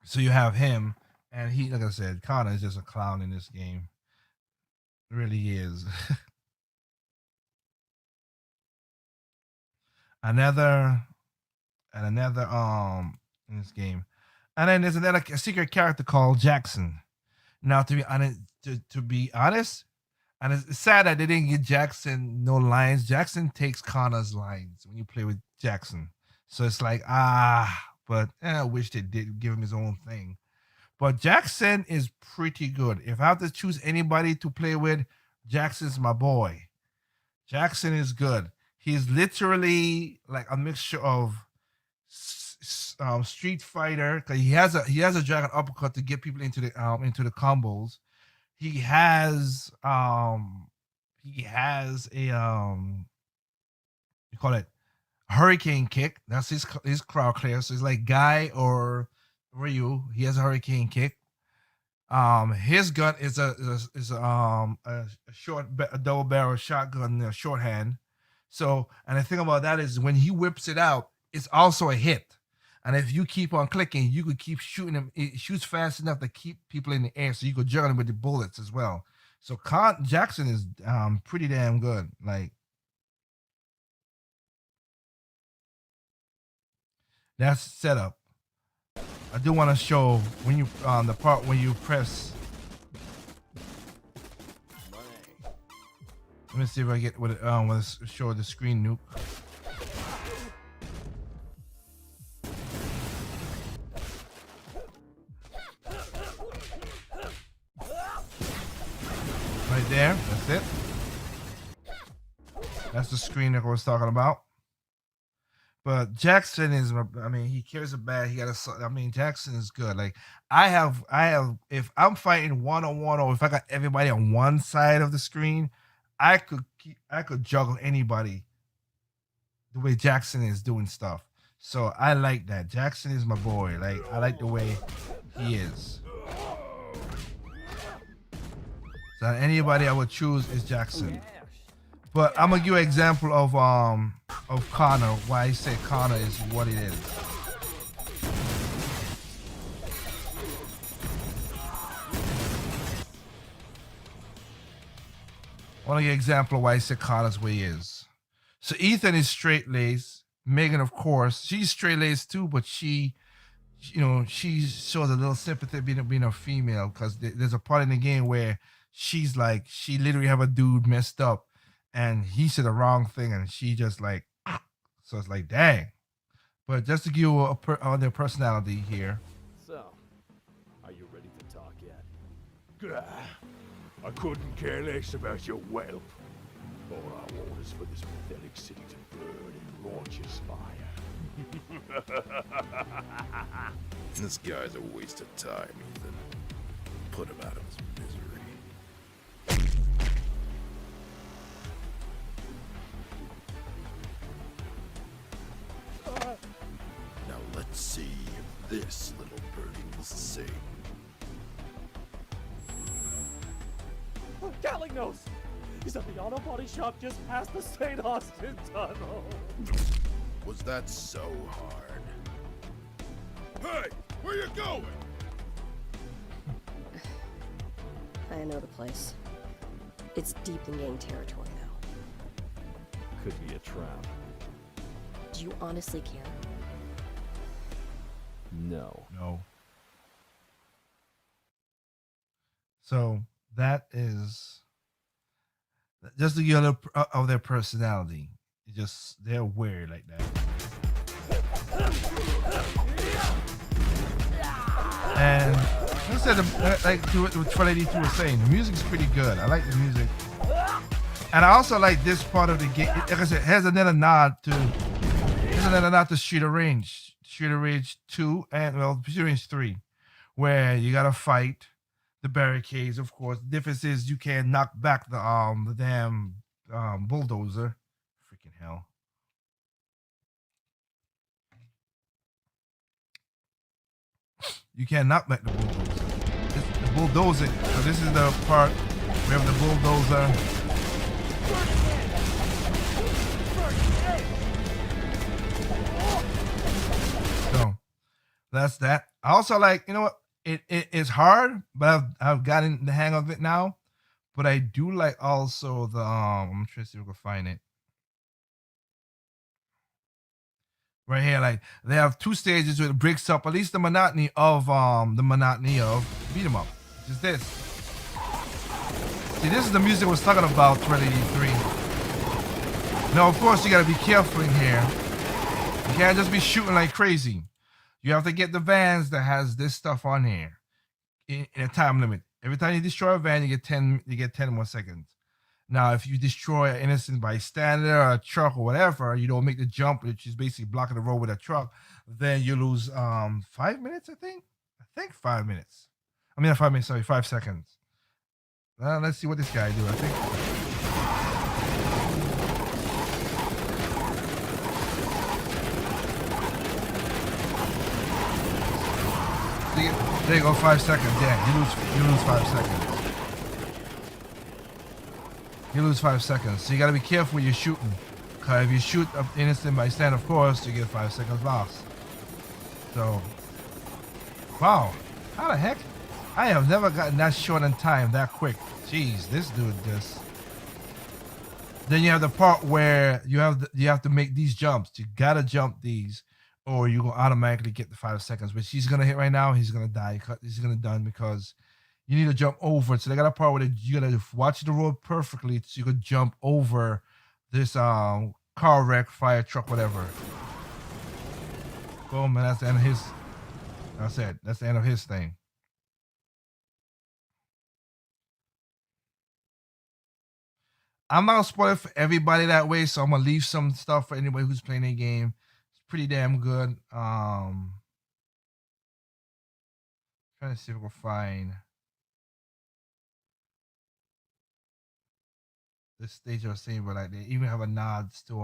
So you have him, and he, like I said, Connor is just a clown in this game. It really is. another in this game. And then there's another secret character called Jackson. Now to be honest, and it's sad that they didn't give Jackson no lines. Jackson takes Connor's lines when you play with Jackson. So it's like, but I wish they did give him his own thing. But Jackson is pretty good. If I have to choose anybody to play with, Jackson's my boy. Jackson is good. He's literally like a mixture of Street Fighter, because he has a dragon uppercut to get people into the combos. He has a you call it hurricane kick. That's his crowd clear. So it's like Guy or Ryu. He has a hurricane kick. His gun is a short a double barrel shotgun, shorthand. So, and the thing about that is when he whips it out, it's also a hit. And if you keep on clicking, you could keep shooting him. It shoots fast enough to keep people in the air, so you could juggle him with the bullets as well. So Jackson is pretty damn good. Like that's setup. I do want to show when you the part when you press. Let me see if I get what show the screen nuke. Right there, that's it. That's the screen that I was talking about. But Jackson is, I mean, he carries a bat. Jackson is good. Like I have, if I'm fighting one-on-one or if I got everybody on one side of the screen, I could juggle anybody the way Jackson is doing stuff. So I like that. Jackson is my boy. Like I like the way he is. So anybody I would choose is Jackson. But I'm gonna give you an example of Connor. Why I say Connor is what it is. I want to give you an example of why I say Connor's way he is. So Ethan is straight laced. Megan, of course, she's straight laced too, but she shows a little sympathy being a female because there's a part in the game where she literally have a dude messed up and he said the wrong thing and she just like, so it's like, dang. But just to give you on their personality here. So, are you ready to talk yet? I couldn't care less about your whelp. All I want is for this pathetic city to burn in raunchous fire. This guy's a waste of time, Ethan. Put him out of his misery. Now let's see if this little birdie will sing. Gallinos! He's at the auto body shop just past the St. Austin Tunnel. Was that so hard? Hey, where you going? I know the place. It's deep in gang territory now. Could be a trap. Do you honestly care? No. No. So that is just the other of their personality. They're weird like that. And like I said, like what Twilight E2 was saying, the music's pretty good. I like the music. And I also like this part of the game. Like I said, it has another nod to Street of Rage 2 and Street of Rage 3, where you gotta fight the barricades. Of course, the difference is you can knock back the damn bulldozer. Freaking hell! You can't knock back the bulldozer. The bulldozer. So this is the part where the bulldozer. So that's that. I also like, you know what? It's hard, but I've gotten the hang of it now. But I do like also the I'm trying to see if we can find it. Right here, like they have two stages where it breaks up at least the monotony of beat 'em up. Just this. See, this is the music I was talking about, 2083. Now, of course, you gotta be careful in here. You can't just be shooting like crazy. You have to get the vans that has this stuff on here in a time limit. Every time you destroy a van, you get 10 more seconds. Now, if you destroy an innocent bystander or a truck or whatever, you don't make the jump, which is basically blocking the road with a truck, then you lose 5 minutes, I think. I think 5 minutes. I mean, not 5 minutes, sorry, 5 seconds. Let's see what this guy do. I think. There you go, 5 seconds. Yeah, you lose 5 seconds. You lose 5 seconds. So you gotta be careful when you're shooting. Cause if you shoot an innocent bystander, of course, you get 5 seconds lost. So, wow, how the heck? I have never gotten that short in time that quick. Jeez, this dude just. Then you have the part where you have to make these jumps. You gotta jump these, or you will automatically get the 5 seconds. Which he's gonna hit right now. He's gonna die. He's gonna done because you need to jump over. So they got a part where you gotta watch the road perfectly so you could jump over this car wreck, fire truck, whatever. Boom, and that's the end of his. That's it. That's the end of his thing. I'm not gonna spoil it for everybody that way, so I'm gonna leave some stuff for anybody who's playing the game. It's pretty damn good. Trying to see if we can find this stage I was saying, but like they even have a nods to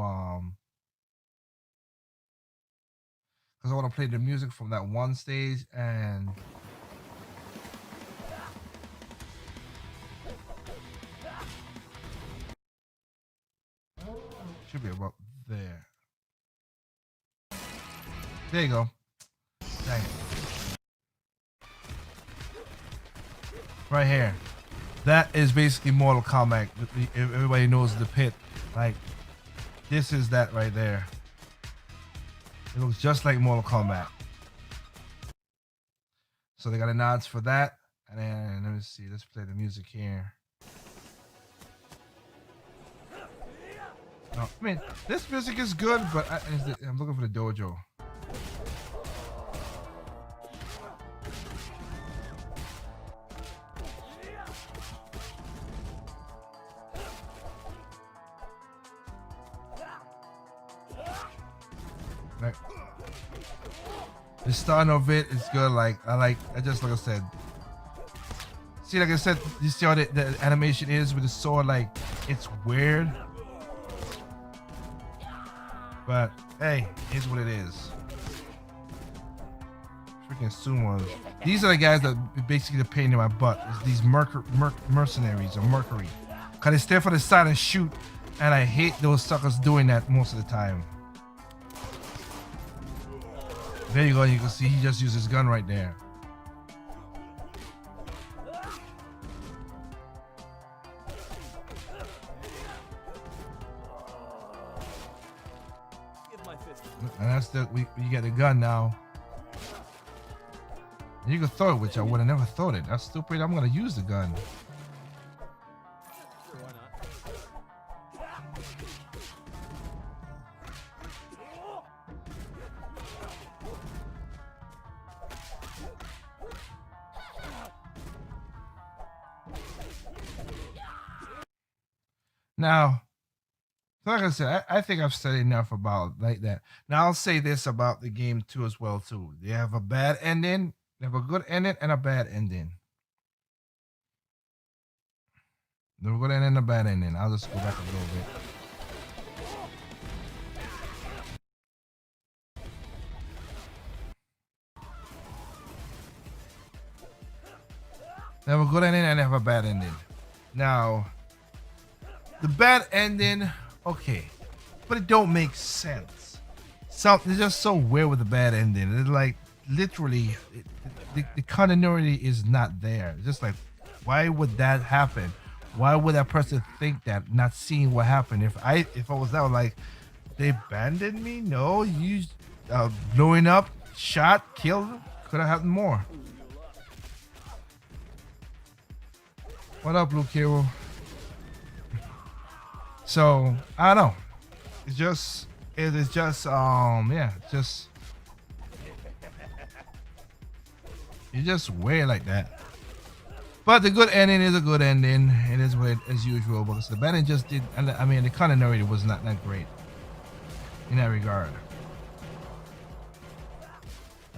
because I want to play the music from that one stage and should be about there. There you go. Dang it. Right here. That is basically Mortal Kombat. Everybody knows the pit. Like, this is that right there. It looks just like Mortal Kombat. So they got a nods for that. And then, let me see. Let's play the music here. I mean, this music is good, but I'm looking for the dojo. Right. The starting of it is good. Like I just like I said. See, like I said, you see how the animation is with the sword. Like it's weird. But hey, here's what it is. Freaking sumos. These are the guys that basically the pain in my butt. Is these mercenaries or Mercury. Cause they stay for the side and shoot, and I hate those suckers doing that most of the time. There you go. You can see he just used his gun right there. And that's the you get the gun now. And you can throw it, which I would have never thought it. That's stupid. I'm gonna use the gun. Now, like I said, I think I've said enough about like that. Now I'll say this about the game too as well too. They have a bad ending, they have a good ending, and a bad ending. They have a good ending and a bad ending. I'll just go back a little bit. They have a good ending and they have a bad ending. Now, the bad ending, okay, but it don't make sense. Something just so weird with the bad ending. It's like literally, the continuity is not there. It's just like, why would that happen? Why would that person think that, not seeing what happened? If I was that, like, they abandoned me? No, you blowing up, shot, killed, could have happened more. What up, Luke Hero? So I don't know. It's just yeah, you're just weird like that. But the good ending is a good ending. It is what as usual because the bad ending just did. I mean, the continuity was not that great in that regard.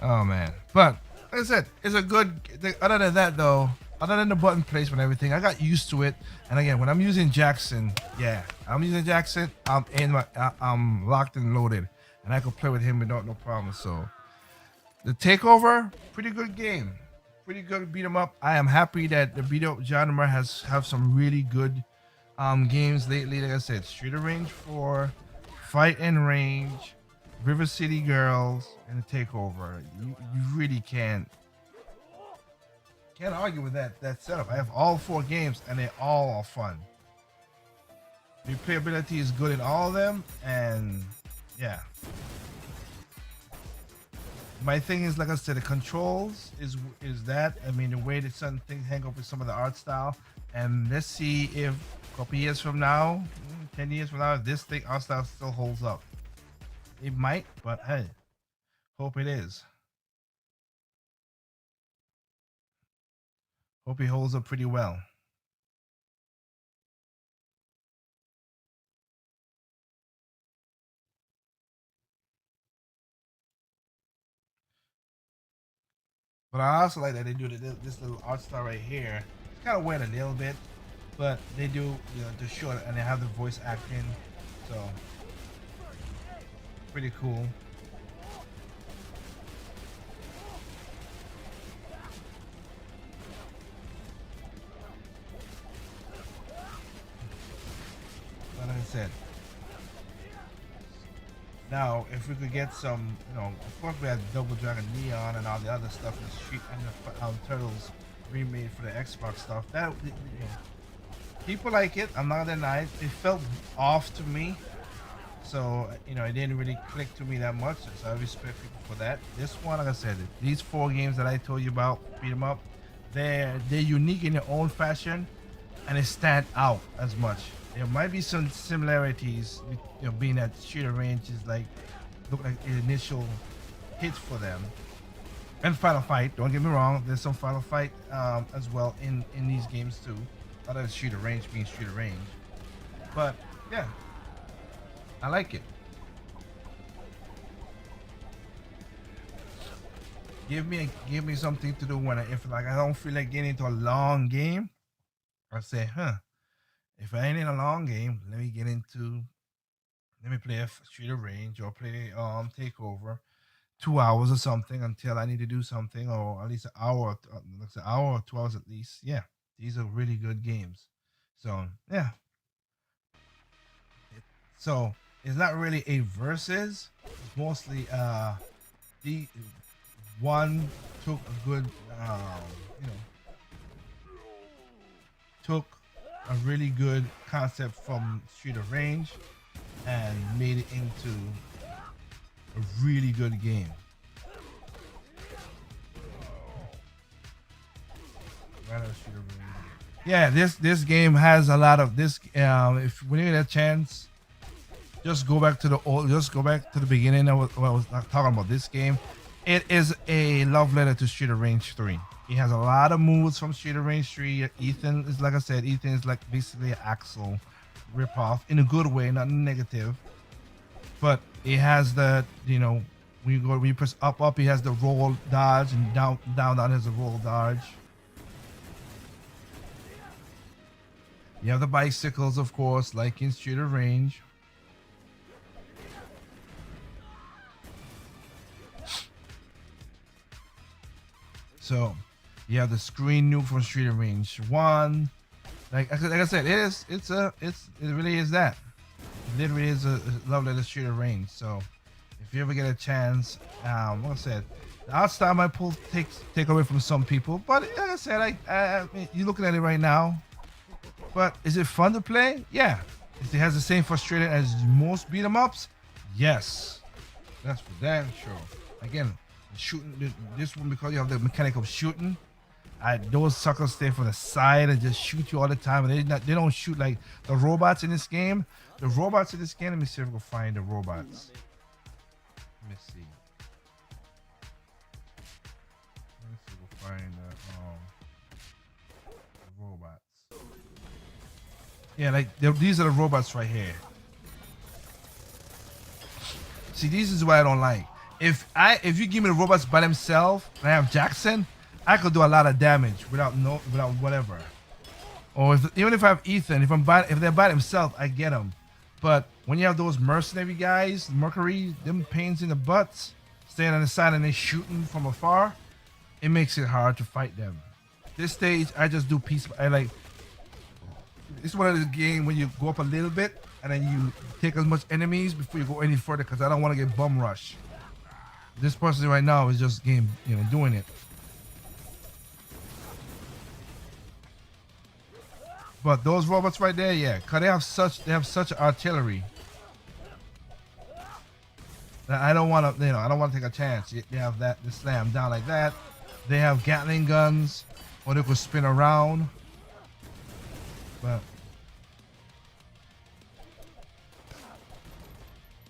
Oh man, but like I said, it's a good. Other than that, though, other than the button placement and everything, I got used to it. And again, when I'm using Jackson, yeah, I'm using Jackson. I'm locked and loaded, and I can play with him without no problem. So, the takeover, pretty good game, pretty good beat 'em up. I am happy that the beat up genre has have some really good games lately. Like I said, Street of Rage 4, Fight and Range, River City Girls, and the Takeover. You really can't argue with that setup. I have all 4 games and they all are fun. Replayability is good in all of them, and yeah. My thing is, like I said, the controls is that. I mean, the way that some things hang up with some of the art style, and let's see if a couple years from now, 10 years from now, if this thing art style still holds up. It might, but hey, hope it is. Hope he holds up pretty well. But I also like that they do this little art style right here. It's kind of weird a little bit, but they do, you know, the short, and they have the voice acting, so pretty cool. But like I said, now if we could get some, you know, of course we had Double Dragon Neon and all the other stuff, and Street and the Turtles remade for the Xbox stuff. That, you know, people like it. I'm not gonna deny it. It felt off to me, so you know it didn't really click to me that much. So I respect people for that. This one, like I said, these 4 games that I told you about, beat 'em up, they're unique in their own fashion, and they stand out as much. There might be some similarities, you know, being that Street of Rage is like look like the initial hit for them. And Final Fight, don't get me wrong, there's some Final Fight as well in these games too. Other than Street of Rage being Street of Rage. But yeah, I like it. Give me something to do when if like I don't feel like getting into a long game. I say, if I ain't in a long game, let me play a Street of Rage or play Takeover, 2 hours or something until I need to do something, or at least an hour, like an hour or 2 hours at least. Yeah, these are really good games. So yeah, so it's not really a versus. It's mostly the one took a good you know took a really good concept from Street of Rage and made it into a really good game. Yeah, this game has a lot of this. If when you get a chance, just go back to the beginning of what I was talking about. This game, it is a love letter to Street of Rage 3. He has a lot of moves from Street of Rage 3. Ethan is, like I said, Ethan is like basically an Axel ripoff in a good way, not negative. But it has the, you know, when you press up, he has the roll dodge, and down has the roll dodge. You have the bicycles, of course, like in Street of Rage. So, you have the screen nuke from Street of Rage 1. Like I said, it really is that. It literally is a love letter to Street of Rage. So, if you ever get a chance, like I said, the art style might take away from some people, but like I said, I mean, you're looking at it right now. But is it fun to play? Yeah. If it has the same frustration as most beat 'em ups, yes. That's for damn sure. Again, shooting this one, because you have the mechanic of shooting. Those suckers stay from the side and just shoot you all the time. And they don't shoot like the robots in this game. The robots in this game. Let me see if I can find the robots. Let me see. Let me see if I can find that. Yeah, like these are the robots right here. See, this is what I don't like. If you give me the robots by themselves and I have Jackson, I could do a lot of damage without whatever. Or even if I have Ethan, if they're by themselves, I get them. But when you have those mercenary guys, Mercury, them pains in the butts, staying on the side and they shooting from afar, it makes it hard to fight them. This stage, I just do peace. It's one of the game when you go up a little bit and then you take as much enemies before you go any further because I don't want to get bum rush. This person right now is just doing it. But those robots right there, yeah, cause they have such artillery that I don't want to, I don't want to take a chance. They have they slam down like that. They have Gatling guns, or they could spin around. But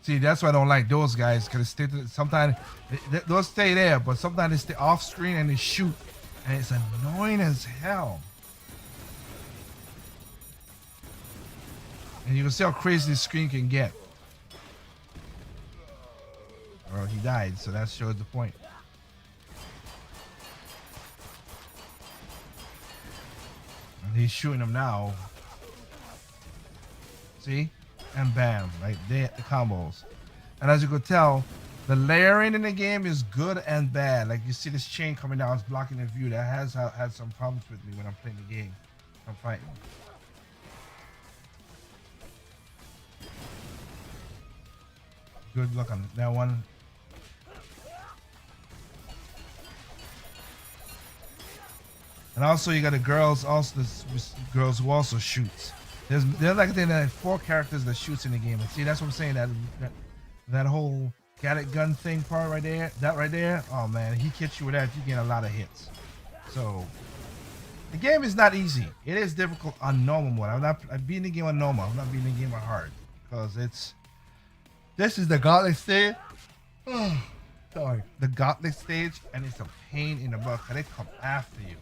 see, that's why I don't like those guys, cause sometimes they'll stay there, but sometimes they stay off screen and they shoot, and it's annoying as hell. And you can see how crazy this screen can get. Well, he died, so that shows the point. And he's shooting him now. See? And bam, right there, the combos. And as you could tell, the layering in the game is good and bad. Like you see this chain coming down, it's blocking the view. That has had some problems with me when I'm playing the game. I'm fighting. Good luck on that one. And also you got the girls, girls who also shoots. There's like 4 characters that shoots in the game. And see, that's what I'm saying. That whole Gatling gun thing part right there, that right there. Oh man, he hits you with that, you get a lot of hits. So the game is not easy. It is difficult on normal mode. I'm beating the game on normal. I'm not beating the game on hard because this is the gauntlet stage. Sorry, the gauntlet stage, and it's a pain in the butt because they come after you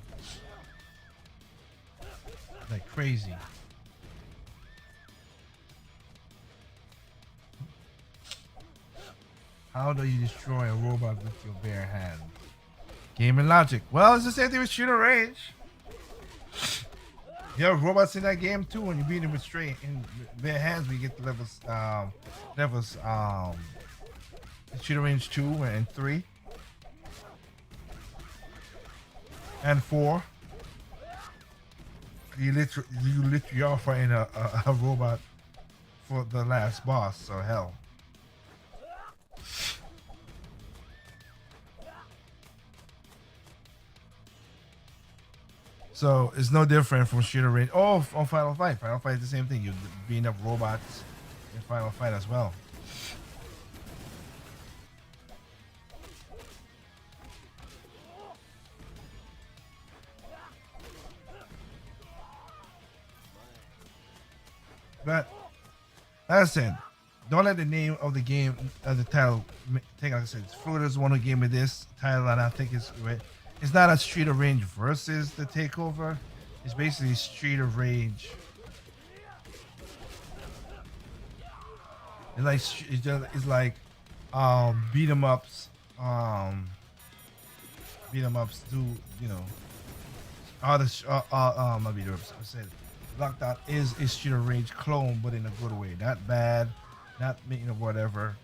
like crazy. How do you destroy a robot with your bare hand? Game and logic. Well, it's the same thing with shooter range. You have robots in that game too. When you beat them with straight in bare hands, we get the levels shooter range 2 and 3 and 4. You literally are fighting a robot for the last boss. So hell. So it's no different from shooter range. Oh, on Final Fight. Final Fight is the same thing. You're beating up robots in Final Fight as well. But like I said, don't let the name of the game, the title, take like I said. Fruiter's one who gave me this title, and I think it's not a Street of Rage versus the Takeover. It's basically Street of Rage. It's like beat 'em ups. Beat 'em ups do all the not beat 'em ups. I said Lockdown is Street of Rage clone, but in a good way. Not bad, not whatever.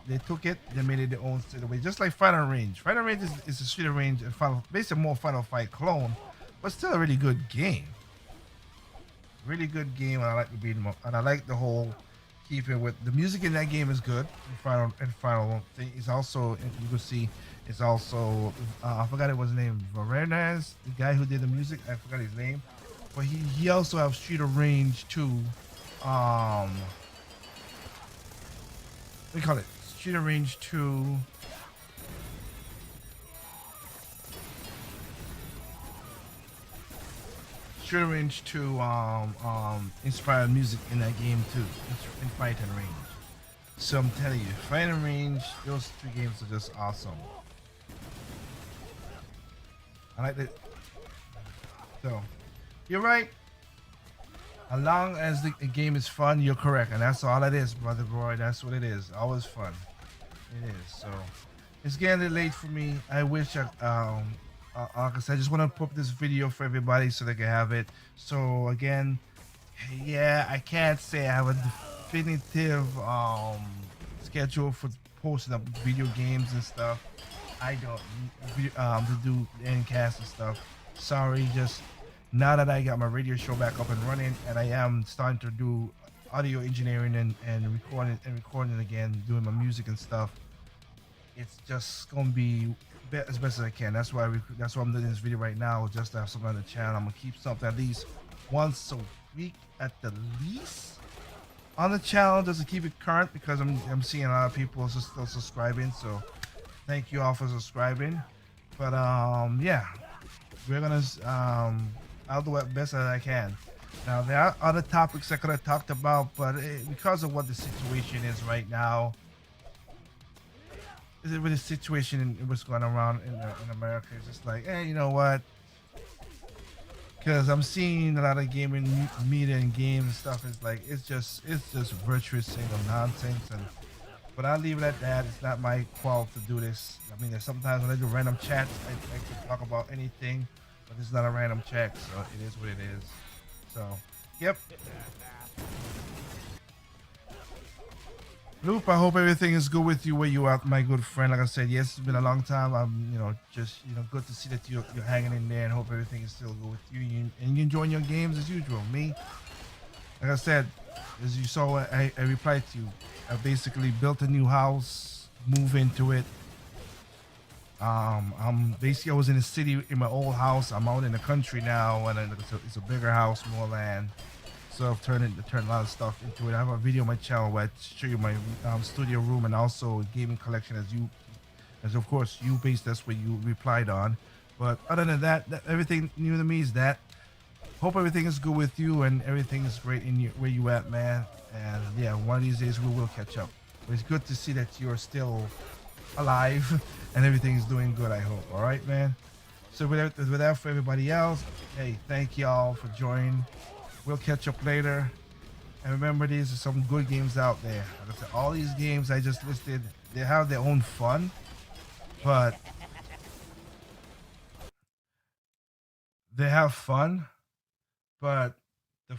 They took it, they made it their own Street of Rage, just like Final Range. Final Range is a Street of Rage and basically more Final Fight clone, but still a really good game. Really good game, and I like the beat 'em up, and I like the whole keeping with the music in that game is good. Final thing is also, you can see, it's also I forgot his name, Varenaz, the guy who did the music. I forgot his name. But he also has Street of Rage 2. What do you call it? Street of Rage 2. Street of Rage 2 inspired music in that game too. In Fight and Range. So I'm telling you, Fight and Range, those 2 games are just awesome. I like it. So you're right. As long as the game is fun, you're correct, and that's all it is, brother boy. That's what it is. Always fun. It is. So it's getting a little late for me. I wish like I said, I just want to put this video for everybody so they can have it. So again, yeah, I can't say I have a definitive schedule for posting up video games and stuff. I don't to do end cast and stuff. Sorry, just now that I got my radio show back up and running, and I am starting to do audio engineering and recording again, doing my music and stuff. It's just gonna be as best as I can. That's why I'm doing this video right now, just to have something on the channel. I'm gonna keep something at least once a week at the least on the channel, just to keep it current, because I'm seeing a lot of people still subscribing. So thank you all for subscribing. But yeah, we're gonna I'll do it best as I can. Now there are other topics I could have talked about, but because of what the situation is right now, with the situation and what's going around in America, it's just like, hey, you know what? Because I'm seeing a lot of gaming media and games and stuff. It's like it's just virtuous single nonsense, and but I'll leave it at that. It's not my qual to do this. I mean, there's sometimes when I do random chats, I can talk about anything, but it's not a random chat, so it is what it is. So, yep. Loop, I hope everything is good with you where you are, my good friend. Like I said, yes, it's been a long time. I'm, just, good to see that you're hanging in there, and hope everything is still good with you. And you enjoying your games as usual. Me, like I said, as you saw, I replied to you. I basically built a new house, move into it. I was in the city in my old house. I'm out in the country now, and it's a bigger house, more land. So I've turned a lot of stuff into it. I have a video on my channel where I show you my studio room and also gaming collection, as of course you based that's what you replied on. But other than that, everything new to me is that. Hope everything is good with you and everything is great where you at, man. And yeah, one of these days we will catch up. But it's good to see that you're still alive and everything is doing good, I hope. All right, man. So without for everybody else, hey, thank y'all for joining. We'll catch up later. And remember, these are some good games out there. Like I said, all these games I just listed, they have their own fun, but they have fun, but they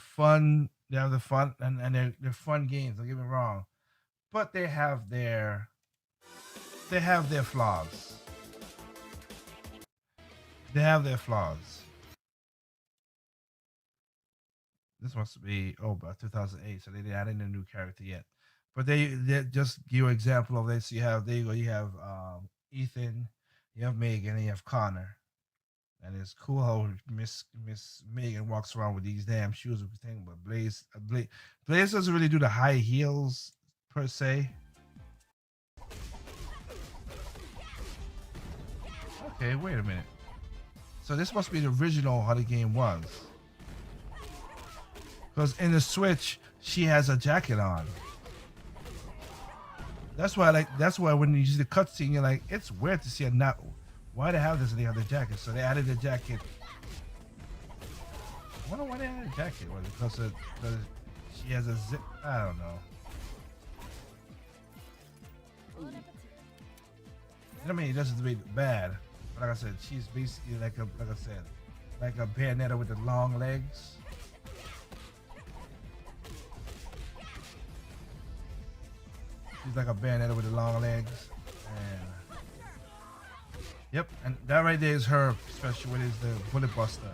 have the fun, and they're fun games, don't get me wrong. But they have their flaws. They have their flaws. This must be about 2008, so they didn't add in a new character yet. But they just give you an example of this. You have Ethan, you have Megan, and you have Connor. And it's cool how Miss Megan walks around with these damn shoes with thing, but Blaze doesn't really do the high heels per se. Okay, wait a minute. So this must be the original how the game was. Because in the Switch, she has a jacket on. That's why when you see the cutscene, you're like, it's weird to see a not. Why they have this and they have the jacket? So they added the jacket. I wonder why they added a jacket. Was it because she has a zip? I don't know. I mean, it doesn't make it bad. But like I said, she's basically like a Bayonetta with the long legs. She's like a Bayonetta with the long legs. And yep, and that right there is her special. It is the Bullet Buster.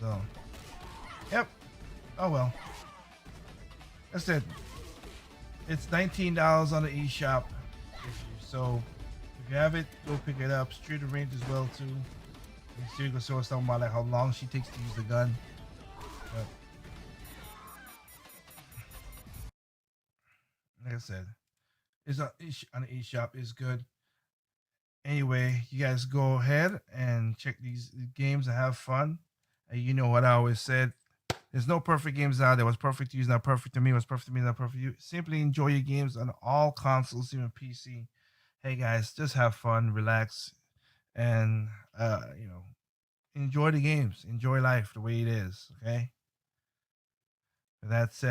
So, yep. Oh well. That's it. It's $19 on the eShop. So if you have it, go pick it up. Street of Range as well too. So you can show us something about like how long she takes to use the gun. But, like I said, it's on the eShop. It's good. Anyway, you guys go ahead and check these games and have fun. And you know what I always said. There's no perfect games out there. What's perfect to you is not perfect to me. What's perfect to me is not perfect to you. Simply enjoy your games on all consoles, even PC. hey guys, just have fun, relax, and enjoy the games, enjoy life the way it is. Okay. With that said.